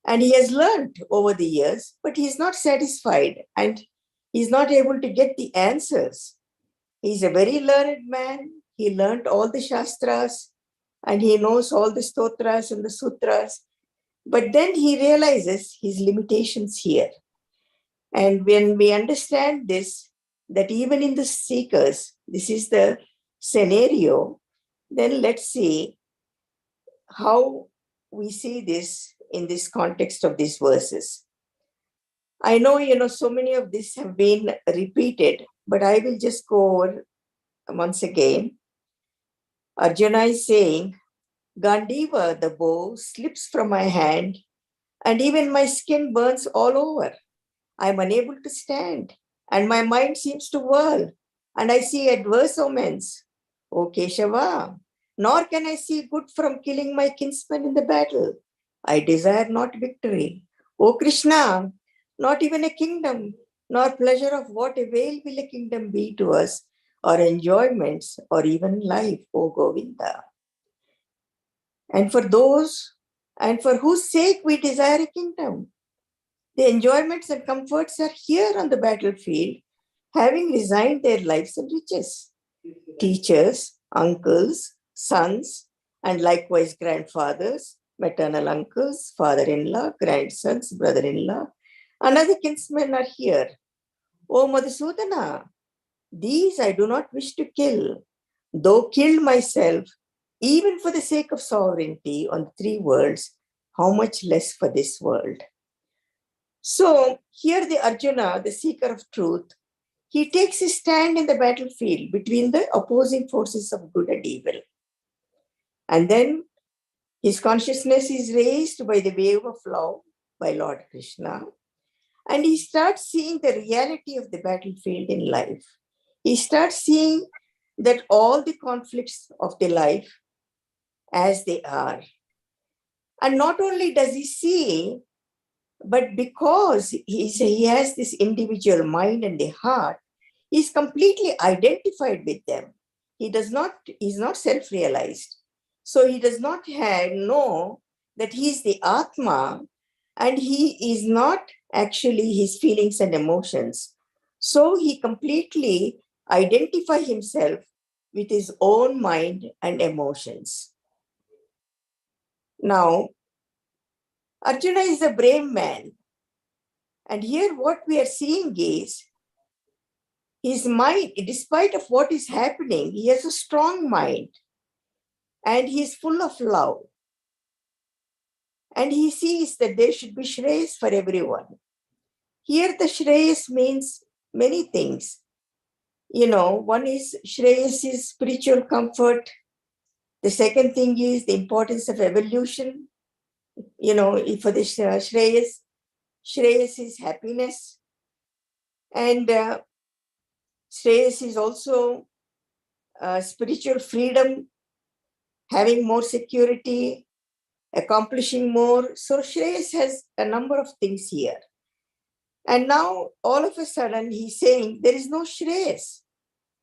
S8: and he has learned over the years, but he's not satisfied and he's not able to get the answers. He's a very learned man. He learned all the Shastras and he knows all the Stotras and the Sutras. But then he realizes his limitations here. And when we understand this, that even in the seekers, this is the scenario, then let's see how we see this in this context of these verses. I know, so many of these have been repeated, but I will just go over once again. Arjuna is saying, Gandiva, the bow, slips from my hand, and even my skin burns all over. I'm unable to stand, and my mind seems to whirl, and I see adverse omens. O Keshava, nor can I see good from killing my kinsman in the battle. I desire not victory. O Krishna, not even a kingdom, nor pleasure of what avail will a kingdom be to us, or enjoyments, or even life, O Govinda. And for whose sake we desire a kingdom, the enjoyments and comforts are here on the battlefield, having resigned their lives and riches. Teachers, uncles, sons, and likewise grandfathers, maternal uncles, father-in-law, grandsons, brother-in-law, and other kinsmen are here, O Madhusudana, these I do not wish to kill, though killed myself, even for the sake of sovereignty on the three worlds, how much less for this world. So here the Arjuna, the seeker of truth, he takes his stand in the battlefield between the opposing forces of good and evil. And then his consciousness is raised by the wave of love by Lord Krishna. And he starts seeing the reality of the battlefield in life. He starts seeing that all the conflicts of the life as they are. And not only does he see, but because he has this individual mind and the heart, he's completely identified with them. He's not self-realized. So he does not know that he's the Atma, and he is not actually his feelings and emotions. So he completely identifies himself with his own mind and emotions. Now, Arjuna is a brave man. And here what we are seeing is his mind, despite of what is happening, he has a strong mind and he is full of love. And he sees that there should be Shreyas for everyone. Here the Shreyas means many things. One is Shreyas is spiritual comfort. The second thing is the importance of evolution. For the Shreyas is happiness. And Shreyas is also spiritual freedom, having more security, accomplishing more. So Shreyas has a number of things here. And now all of a sudden he's saying there is no Shreyas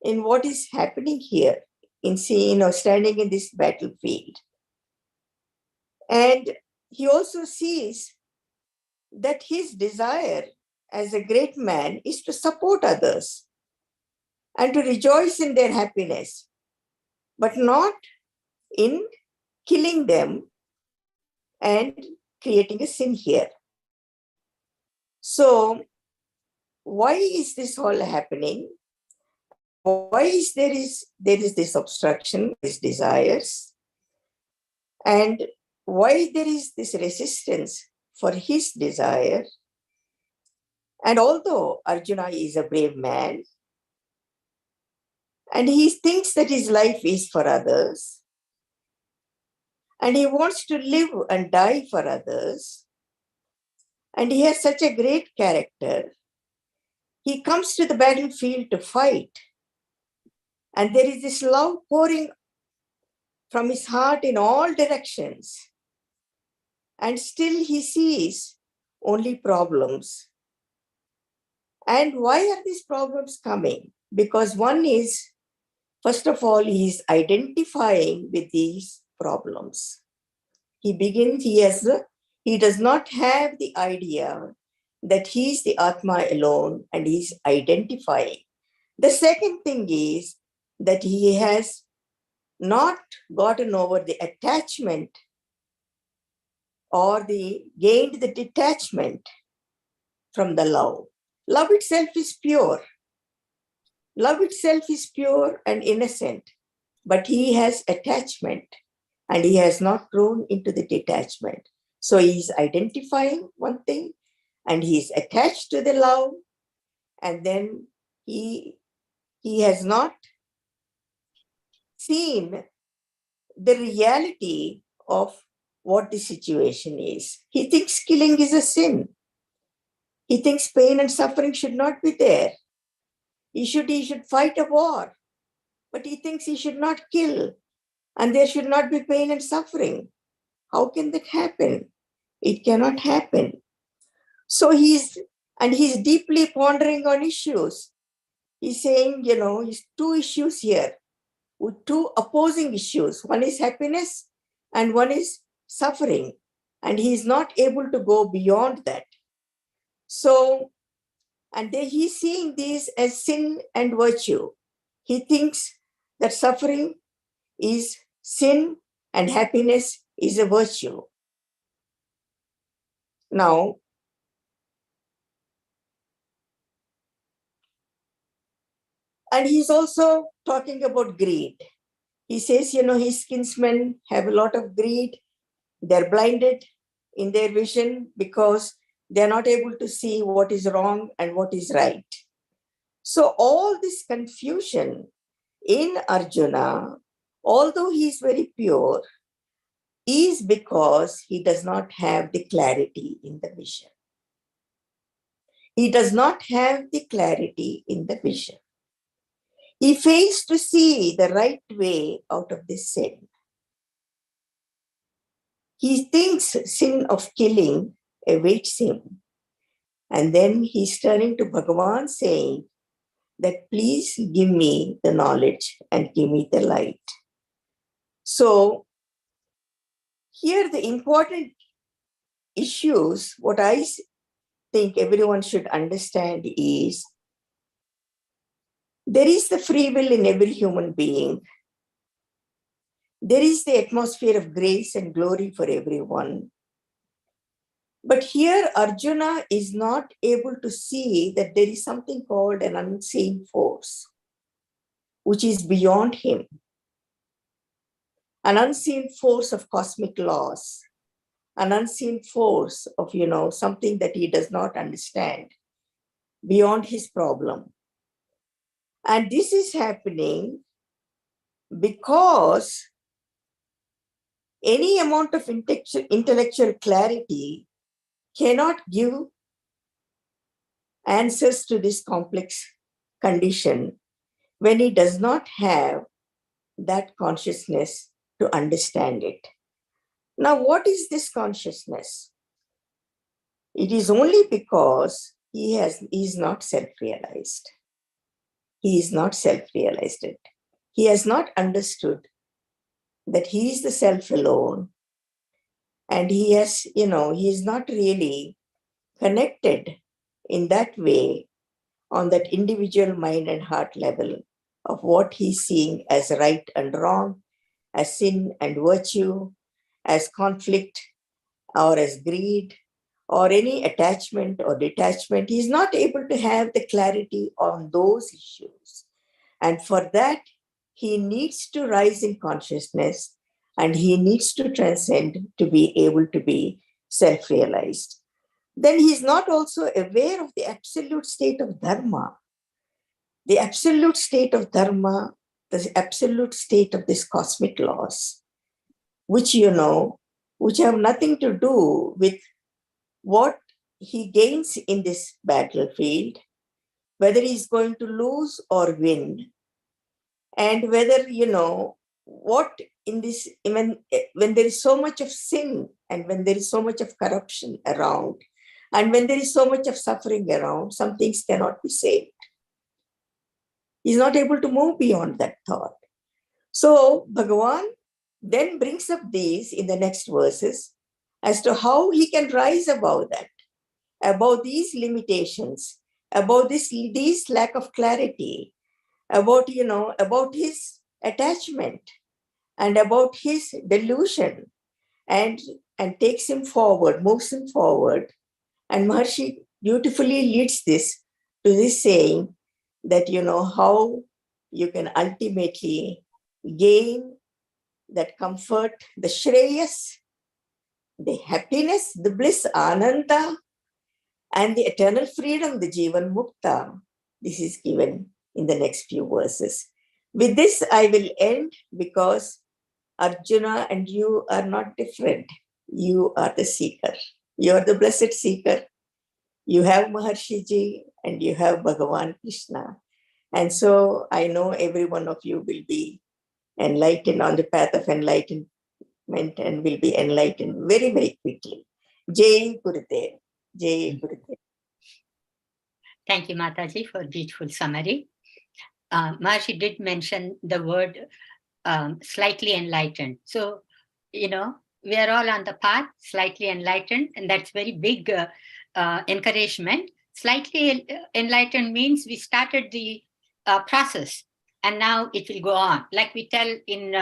S8: in what is happening here in standing in this battlefield. And he also sees that his desire as a great man is to support others and to rejoice in their happiness, but not in killing them and creating a sin here. So why is this all happening? Why is there is this obstruction, these desires? And why there is this resistance for his desire? And although Arjuna is a brave man, and he thinks that his life is for others, and he wants to live and die for others, and he has such a great character, he comes to the battlefield to fight. And there is this love pouring from his heart in all directions. And still he sees only problems. And why are these problems coming? Because one is, first of all, he is identifying with these problems. He does not have the idea that he is the Atma alone and he is identifying. The second thing is that he has not gotten over the attachment or gained the detachment from the love. Love itself is pure. Love itself is pure and innocent, but he has attachment and he has not grown into the detachment. So he is identifying one thing and he is attached to the love, and then he has not seen the reality of what the situation is. He thinks killing is a sin. He thinks pain and suffering should not be there. He should fight a war, but he thinks he should not kill and there should not be pain and suffering. How can that happen? It cannot happen. So he's deeply pondering on issues. He's saying, he's two issues here, with two opposing issues. One is happiness and one is suffering. And he's not able to go beyond that. So, and then he's seeing these as sin and virtue. He thinks that suffering is sin and happiness is a virtue. Now, And he's also talking about greed. He says, his kinsmen have a lot of greed. They're blinded in their vision because they're not able to see what is wrong and what is right. So all this confusion in Arjuna, although he is very pure, is because he does not have the clarity in the vision. He does not have the clarity in the vision. He fails to see the right way out of this sin. He thinks sin of killing awaits him. And then he's turning to Bhagavan saying that please give me the knowledge and give me the light. So here the important issues, what I think everyone should understand is there is the free will in every human being. There is the atmosphere of grace and glory for everyone. But here Arjuna is not able to see that there is something called an unseen force, which is beyond him. An unseen force of cosmic laws, an unseen force of, something that he does not understand beyond his problem. And this is happening because any amount of intellectual clarity cannot give answers to this complex condition when he does not have that consciousness to understand it. Now, what is this consciousness? It is only because he is not self-realized. He is not self-realized. He has not understood that he is the self alone. And he is not really connected in that way on that individual mind and heart level of what he's seeing as right and wrong, as sin and virtue, as conflict or as greed or any attachment or detachment. He's not able to have the clarity on those issues. And for that, he needs to rise in consciousness and he needs to transcend to be able to be self-realized. Then he's not also aware of the absolute state of dharma. The absolute state of dharma, the absolute state of these cosmic laws, which have nothing to do with what he gains in this battlefield, whether he's going to lose or win, and whether, what in this, when there is so much of sin and when there is so much of corruption around, and when there is so much of suffering around, some things cannot be saved. He's not able to move beyond that thought. So Bhagavan then brings up these in the next verses as to how he can rise above that, above these limitations, about this lack of clarity, about his attachment and about his delusion, and takes him forward, moves him forward. And Maharishi beautifully leads this to this saying that how you can ultimately gain that comfort, the shreyas, the happiness, the bliss, ananda, and the eternal freedom, the jivan mukta. This is given in the next few verses. With this, I will end because Arjuna and you are not different. You are the seeker. You are the blessed seeker. You have Maharishi Ji and you have Bhagavan Krishna. And so I know every one of you will be enlightened on the path of enlightenment and will be enlightened very, very quickly. Jai Gurudev. Jai Gurudev.
S1: Thank you, Mataji, for a beautiful summary. Maharishi did mention the word slightly enlightened. So, we are all on the path, slightly enlightened, and that's very big encouragement. Slightly enlightened means we started the process and now it will go on. Like we tell in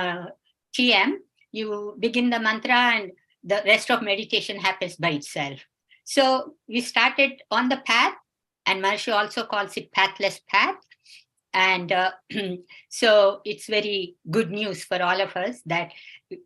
S1: TM, you begin the mantra and the rest of meditation happens by itself. So we started on the path, and Maharishi also calls it pathless path. And so it's very good news for all of us that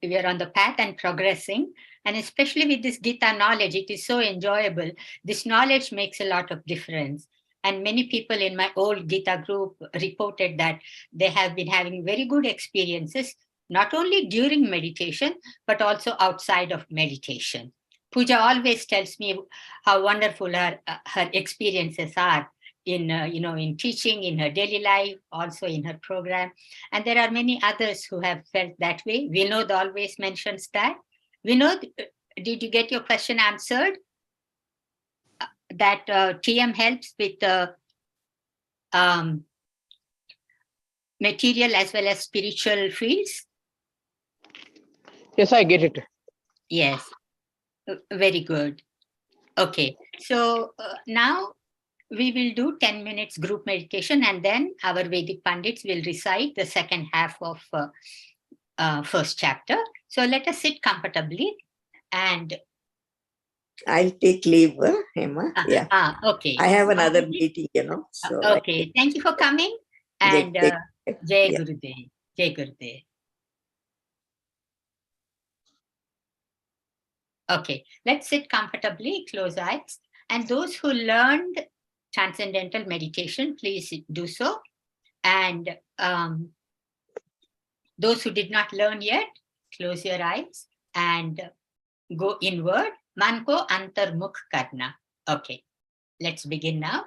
S1: we are on the path and progressing. And especially with this Gita knowledge, it is so enjoyable. This knowledge makes a lot of difference. And many people in my old Gita group reported that they have been having very good experiences, not only during meditation, but also outside of meditation. Pooja always tells me how wonderful her experiences are in in teaching, in her daily life, also in her program. And there are many others who have felt that way. Vinod always mentions that. Vinod, did you get your question answered? That TM helps with um, material as well as spiritual fields?
S7: Yes, I get it.
S1: Yes, very good. Okay, so now we will do 10 minutes group meditation, and then our Vedic Pandits will recite the second half of first chapter. So let us sit comfortably and
S8: I'll take leave, Hema. Yeah.
S1: okay.
S8: I have another meeting, So
S1: Okay, thank you for coming, and Jai Gurudev. Jai Gurudev. Okay, let's sit comfortably, close eyes. And those who learned transcendental meditation, please do so. And those who did not learn yet, close your eyes and go inward. Man ko antarmukh karna. Okay, let's begin now.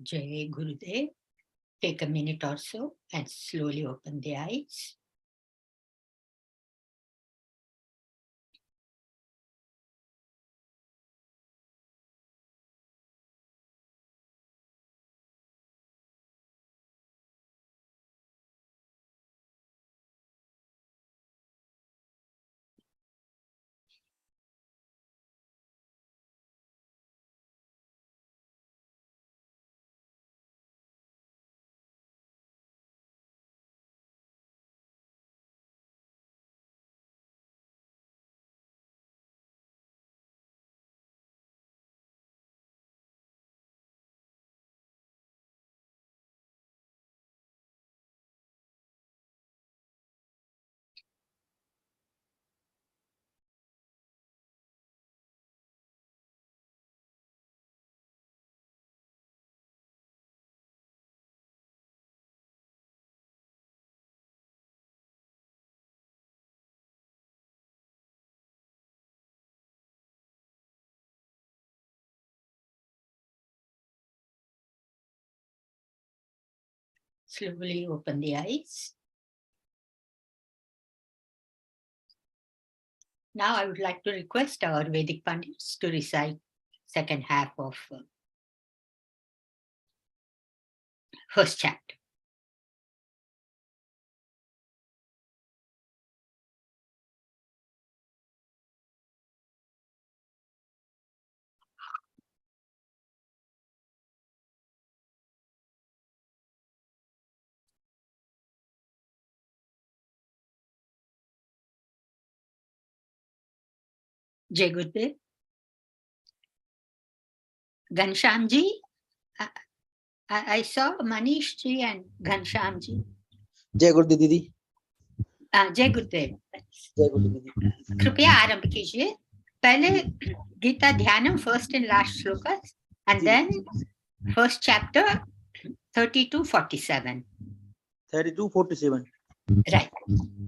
S1: Jai Gurudev. Take a minute or so and slowly open the eyes. Slowly open the eyes. Now I would like to request our Vedic Pandits to recite second half of first chapter. Jai Gurudev. Ghanshyam ji, I saw Manish ji and Ghanshyam ji.
S10: जय गुरुदेव दीदी.
S1: जय गुरुदेव.
S10: जय गुरुदेव दीदी.
S1: कृपया आरंभ कीजिए. पहले Gita Dhyanam first and last श्लोकस and then first chapter 32-47.
S10: 32-47.
S1: Right.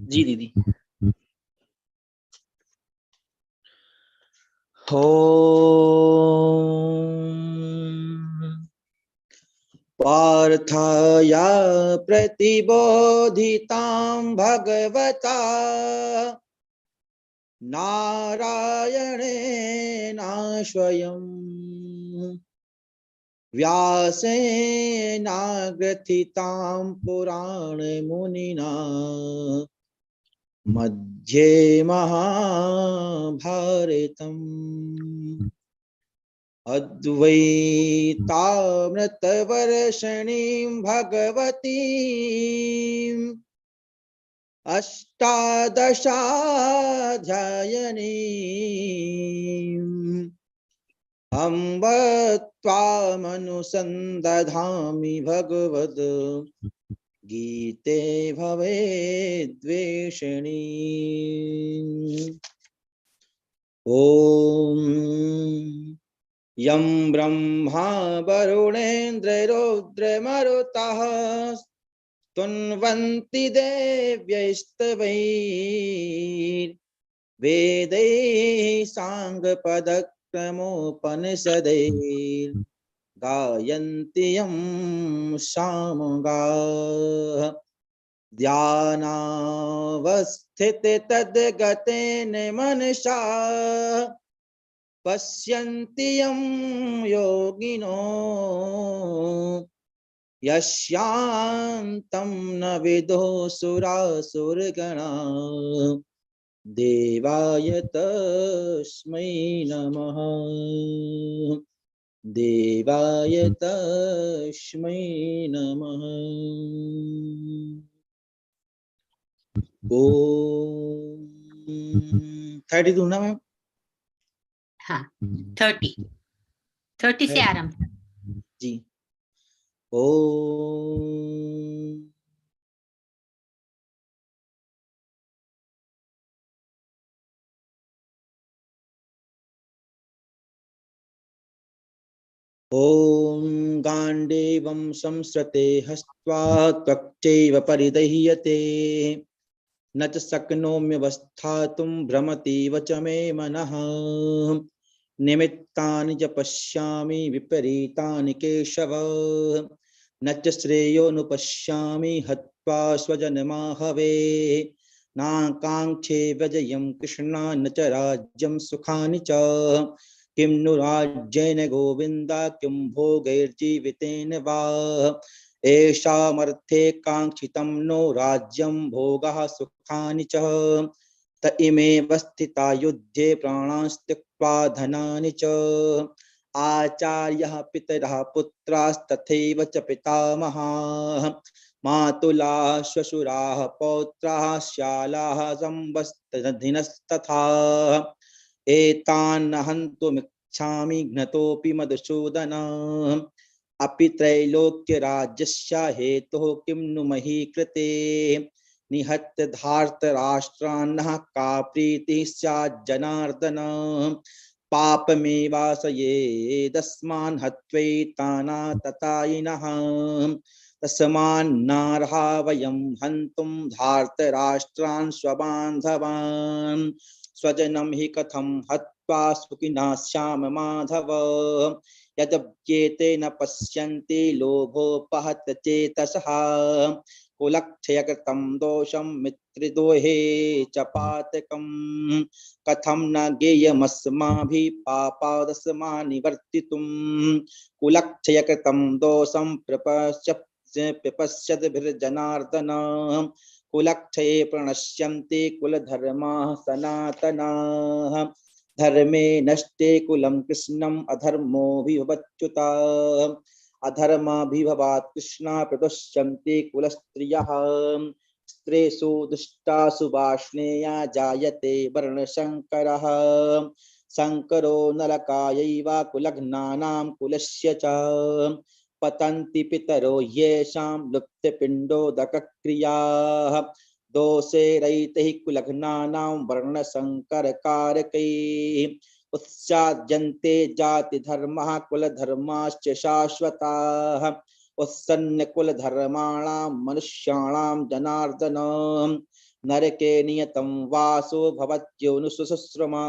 S10: जी दीदी. ओम पार्थाया प्रतिबोधितां भगवता नारायणेन स्वयं व्यासेनाग्रथितां पुराणमुनिना मध्ये महाभारतम् अद्वैतामृतवर्षिणीं भगवतीम् अष्टादशाध्यायिनीम् अम्ब त्वामनुसन्दधामि भगवद् गीते भवेद्वेषिणी. ॐ यं ब्रह्मा वरुणेन्द्ररुद्रमरुतः स्तुन्वन्ति देव्यैस्तवैर्वेदैः साङ्गपदक्रमोपनिषदैः गायन्ति यं सामगाः ध्यानावस्थिते तद्गतेन मनसा पश्यन्ति यं योगिनो यस्यान्तं न विदुः सुरासुरगणा. देवाय तस्मै नमः. देवाय तस्मै नमः. ओम 32 ना मैम.
S1: हाँ 30 से आरंभ.
S10: जी. ओम ॐ गाण्डीवं संसृते हस्त्वा त्वक्चैव परिदह्यते न च शक्नोम्यवस्थातुं भ्रमतीव च मे मनः. निमित्तानि च पश्यामि विपरीतानि केशव न च श्रेयोनुपश्यामि हत्वा स्वजनमाहवे नाकाङ्क्षे विजयं कृष्ण न च राज्यं सुखानि च किं नु राज्येन गोविन्द किं भोगैर्जीवितेन वा येषामर्थे काङ्क्षितं नो राज्यं भोगः सुखानि च त इमेव स्थिता युद्धे प्राणास्त्यक्त्वा धनानि च आचार्यः पितरः पुत्रास्तथैव च पितामहाः मातुलाः श्वशुराः पौत्राः श्यालाः संवत्सरधिनस्तथा एतान् हन्तुमिच्छामि घ्नतोऽपि मधुसूदन अपि त्रैलोक्यराज्यस्य हेतुः किं नु मही कृते निहत्य धार्तराष्ट्रान्नः का प्रीतिः स्यात् जनार्दन पापमेवाशयेदस्मान् हत्वैतानाततायिनः तस्मान्नार्हा वयं हन्तुं धार्तराष्ट्रान् स्वबान्धवान् स्वजनं हि कथं हत्वा सुखिनः स्याम माधव यद्येते न पश्यन्ति लोभोपहत चेतसः कुलक्षयकृतं दोषं मित्रद्रोहे च पातकं कथं न ज्ञेयमस्माभिः पापादस्मान् निवर्तितुं कुलक्षयकृतं दोषं प्रपश्यद्भिर्जनार्दन कुलक्षये प्रणश्यन्ति कुलधर्माः सनातनाः धर्मे नष्टे कुलं कृष्णम् अधर्मोऽभिभवत्युत अधर्माभिभवात् कृष्णा प्रदुष्यन्ते कुलस्त्रियः स्त्रीषु दुष्टासु वार्ष्णेया जायते वर्णशङ्करः शङ्करो नरकायैव कुलघ्नानां कुलस्य च पतन्ति पितरो येषां लुप्तपिण्डोदकक्रियाः दोषे रहितैः कुलघ्नानां वर्णशङ्करकारकैः उत्साद्यन्ते जातिधर्मः कुलधर्माश्च शाश्वताः उत्सन्न कुलधर्माणां मनुष्याणां जनार्दन नरके नियतं वासो भवत्योनुसुश्रुमा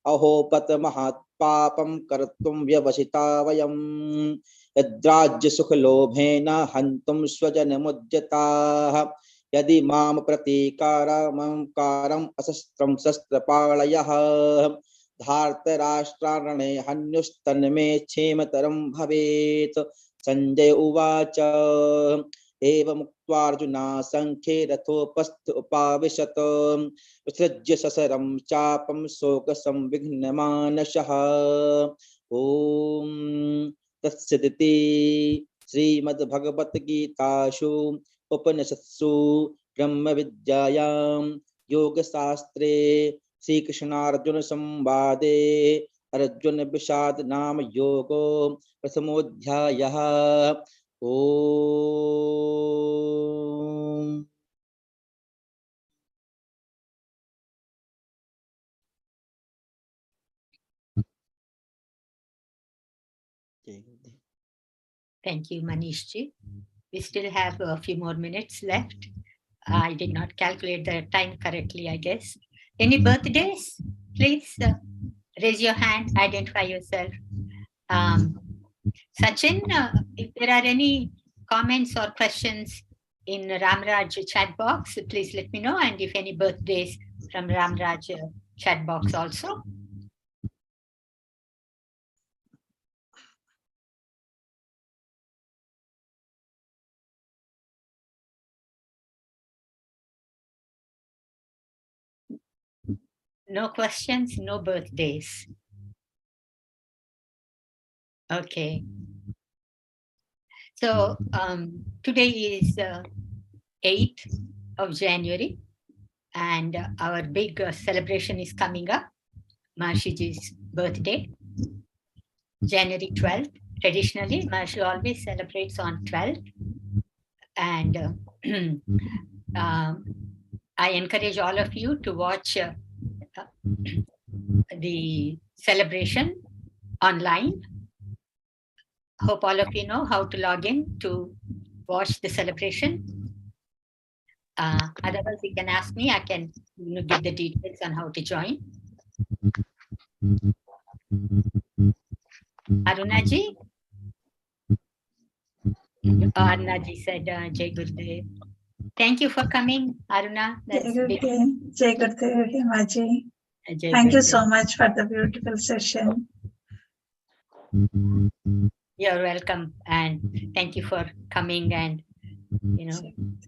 S10: अहो पतमहात्पापं कर्तुं व्यवसिता वयं यद्राज्यसुखलोभेन हन्तुं स्वजनमुद्यताः यदि मां प्रतीकारमं अशस्त्रं शस्त्रपाणयः धार्तराष्ट्रारणे हन्युस्तन्मे क्षेमतरं भवेत् संजय उवाच एवमुक्त्वार्जुना सङ्ख्ये रथोपस्थ उपाविशत् विसृज्य ससरं चापं शोकसंविघ्नमानसः ॐ तत्सदिति श्रीमद्भगवद्गीतासु उपनिषत्सु ब्रह्मविद्यायां योगशास्त्रे श्रीकृष्णार्जुन संवादे अर्जुन विषाद नाम योगो प्रथमोऽध्यायः ओम
S1: Thank you, Manishji. We still have a few more minutes left. I did not calculate the time correctly, I guess. Any birthdays? Please raise your hand, identify yourself. Sachin, if there are any comments or questions in Ramraj chat box, please let me know. And if any birthdays from Ramraj chat box also. No questions, no birthdays. Okay. So today is 8th of January, and our big celebration is coming up, Maharishi's birthday, January 12th. Traditionally, Maharishi always celebrates on 12th. And I encourage all of you to watch the celebration online. Hope all of you know how to log in to watch the celebration. Otherwise, you can ask me. I can give the details on how to join. Aruna ji? Aruna ji said, Jai Gurudev. Thank you for coming, Aruna. That's big.
S9: Jai Gurudev, Himaji.
S1: Jai
S9: Thank you
S1: Gurudev.
S9: so much for the beautiful session.
S1: You're welcome, and thank you for coming and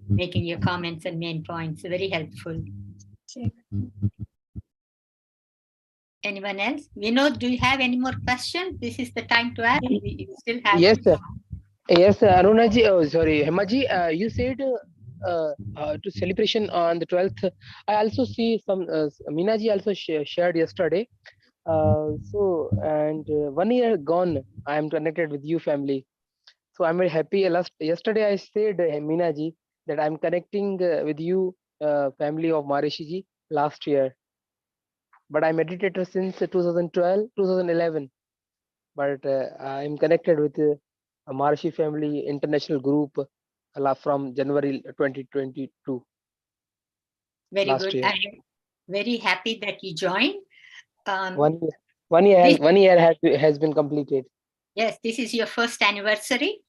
S1: making your comments and main points. Very helpful. Anyone else? Vinod, do you have any more questions? This is the time to ask. We still have.
S7: Yes, sir. Yes, Arunaji. Oh, sorry, Hemaji. You said to celebration on the 12th. I also see some. Minaji also shared yesterday. So and 1 year gone. I am connected with you family. So I'm very happy. Yesterday I said Minaji that I'm connecting with you family of Maharishi ji last year. But I'm meditator since 2012, 2011. But I'm connected with a Maharishi family international group from January 2022.
S1: Very
S7: last
S1: good.
S7: year.
S1: I'm very happy that you joined.
S7: 1 year has been completed.
S1: Yes, this is your first anniversary.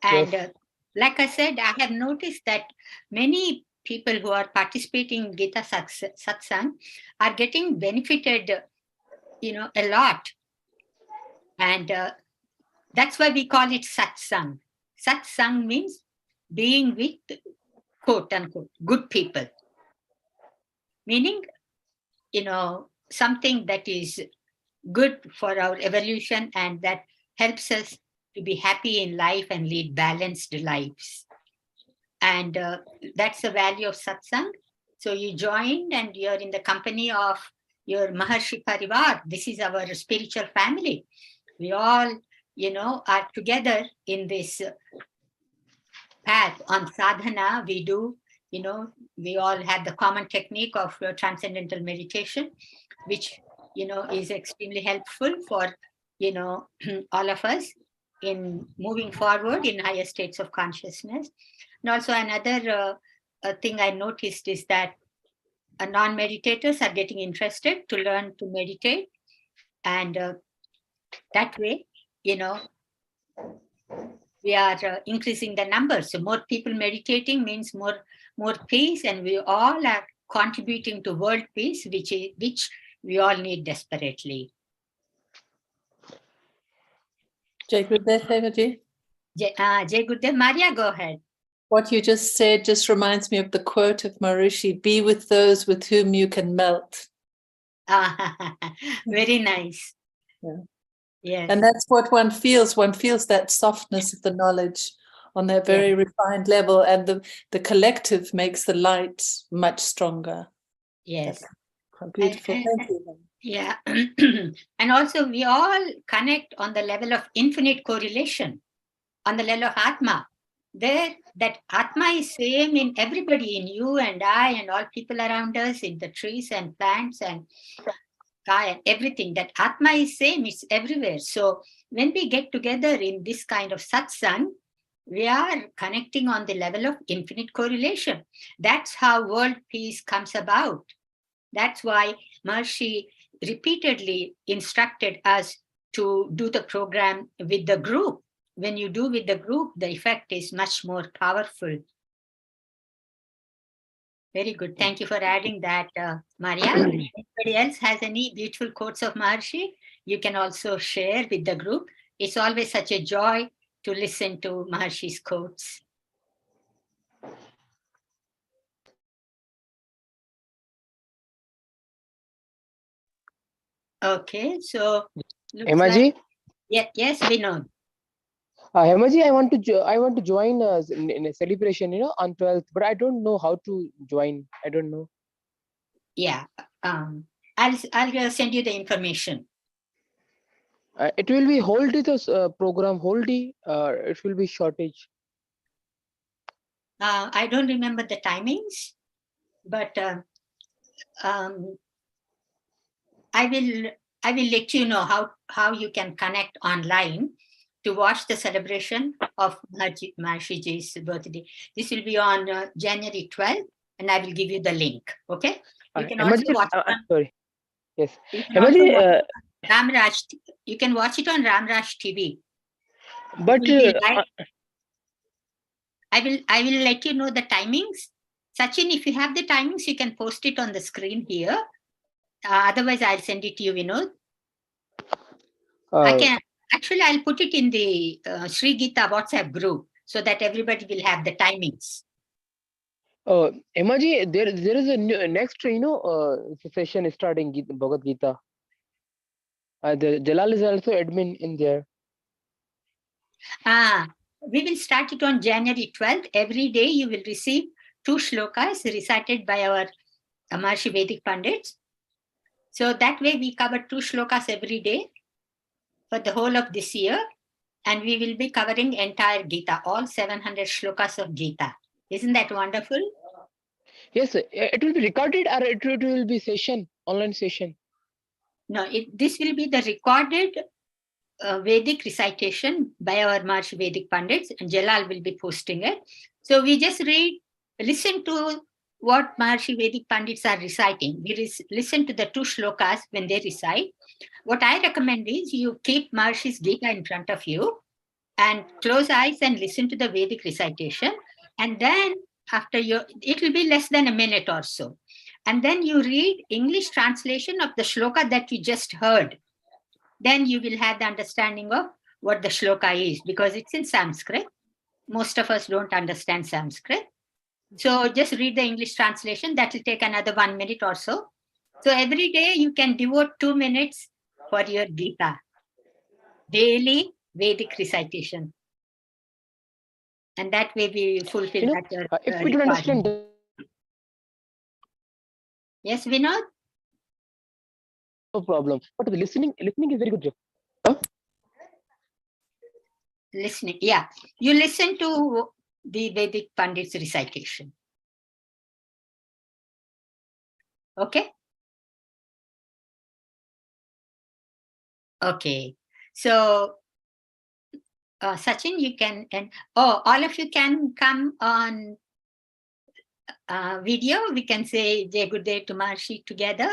S1: And
S7: Yes.
S1: like I said, I have noticed that many people who are participating in Gita Satsang are getting benefited, a lot. And that's why we call it Satsang. Satsang means being with, quote unquote, good people. Meaning, something that is good for our evolution and that helps us to be happy in life and lead balanced lives. And that's the value of satsang. So you joined and you're in the company of your Maharishi Parivar. This is our spiritual family. We all, are together in this path on sadhana. We do, we all have the common technique of transcendental meditation, which, is extremely helpful for, all of us in moving forward in higher states of consciousness. And also another thing I noticed is that non-meditators are getting interested to learn to meditate. And that way, we are increasing the numbers. So more people meditating means more peace, and we all are contributing to world peace, which we all need desperately.
S11: Jai Gurudev, Hemaji.
S1: Jai Gurudev. Maria, go ahead.
S11: What you just said just reminds me of the quote of Maharishi, be with those with whom you can melt.
S1: Very nice.
S11: Yeah.
S1: Yes.
S11: And that's what one feels. One feels that softness of the knowledge on that very refined level, and the collective makes the light much stronger.
S1: Yes.
S11: That's beautiful. Thank you.
S1: Yeah. And also we all connect on the level of infinite correlation, on the level of Atma. There, that Atma is same in everybody, in you and I and all people around us, in the trees and plants and sky and everything. That Atma is same, it's everywhere. So when we get together in this kind of satsang, we are connecting on the level of infinite correlation. That's how world peace comes about. That's why Maharishi repeatedly instructed us to do the program with the group. When you do with the group, the effect is much more powerful. Very good. Thank you for adding that, Maria. Anybody else has any beautiful quotes of Maharishi? You can also share with the group. It's always such a joy to listen to Maharishi's quotes. Okay, so
S7: Hemaji?
S1: Yes, Vinod.
S7: Hemaji, I want to join in a celebration, on 12th, but I don't know how to join. I don't know.
S1: Yeah, I'll send you the information.
S7: It will be whole day program, whole day. It will be shortage.
S1: I don't remember the timings, but I will let you know how you can connect online to watch the celebration of Maharishi's birthday. This will be on January 12th, and I will give you the link. Okay? You can also watch.
S7: Sorry. Yes.
S1: You can also watch Ramraj, you can watch it on Ramraj TV.
S7: But
S1: I will let you know the timings. Sachin, if you have the timings, you can post it on the screen here. Otherwise, I'll send it to you, Vinod. I'll put it in the Sri Gita WhatsApp group so that everybody will have the timings.
S7: Emaji, there is a next, session starting Bhagavad Gita. The Jalal is also admin in there.
S1: We will start it on January 12th. Every day you will receive 2 shlokas recited by our Maharishi Vedic Pandits. So that way we cover 2 shlokas every day for the whole of this year. And we will be covering entire Gita, all 700 shlokas of Gita. Isn't that wonderful?
S7: Yes, it will be recorded or it will be online session.
S1: No, this will be the recorded Vedic recitation by our Maharishi Vedic Pandits, and Jalal will be posting it. So we just listen to what Maharishi Vedic Pandits are reciting. We listen to the 2 shlokas when they recite. What I recommend is you keep Maharishi's Gita in front of you and close eyes and listen to the Vedic recitation. And then it will be less than a minute or so. And then you read English translation of the shloka that you just heard. Then you will have the understanding of what the shloka is, because it's in Sanskrit. Most of us don't understand Sanskrit. So just read the English translation. That will take another 1 minute or so. So every day you can devote 2 minutes for your Gita. Daily Vedic recitation. And that way we fulfill that.
S7: If we don't understand.
S1: Yes, Vinod?
S7: No problem. But the listening is very good.
S1: Listening, yeah. You listen to the Vedic Pandit's recitation. Okay? Okay. So, Sachin, you can, all of you can come on video. We can say Jai Gurudev to Maharishi together.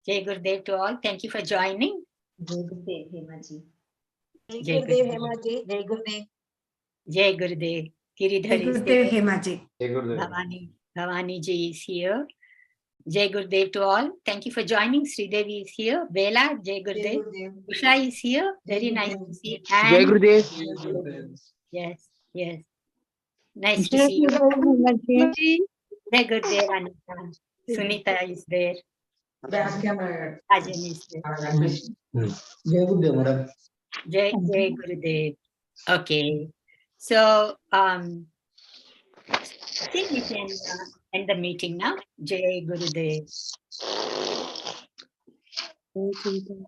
S1: Jai Gurudev to all. Thank you for joining.
S6: Jai Gurudev, Hemaji.
S2: Jai Gurudev, Hemaji. Jai Gurudev.
S1: Jai Gurudev. Giridhar is
S2: Gurudev,
S1: there.
S2: Hemaji.
S1: Bhavani ji is here. Jai Gurudev to all. Thank you for joining. Sridevi is here. Bela, Jai Gurudev. Usha is here. Very nice to see you.
S7: Jai Gurudev.
S1: Yes. Nice to see you. Jai Gurudev, Anita. Sunita is there. Rajan is there.
S10: Jai Gurudev, madam.
S1: Jai Gurudev. Okay. So, I think we can end the meeting now. Jai Gurudev.
S3: Thank you.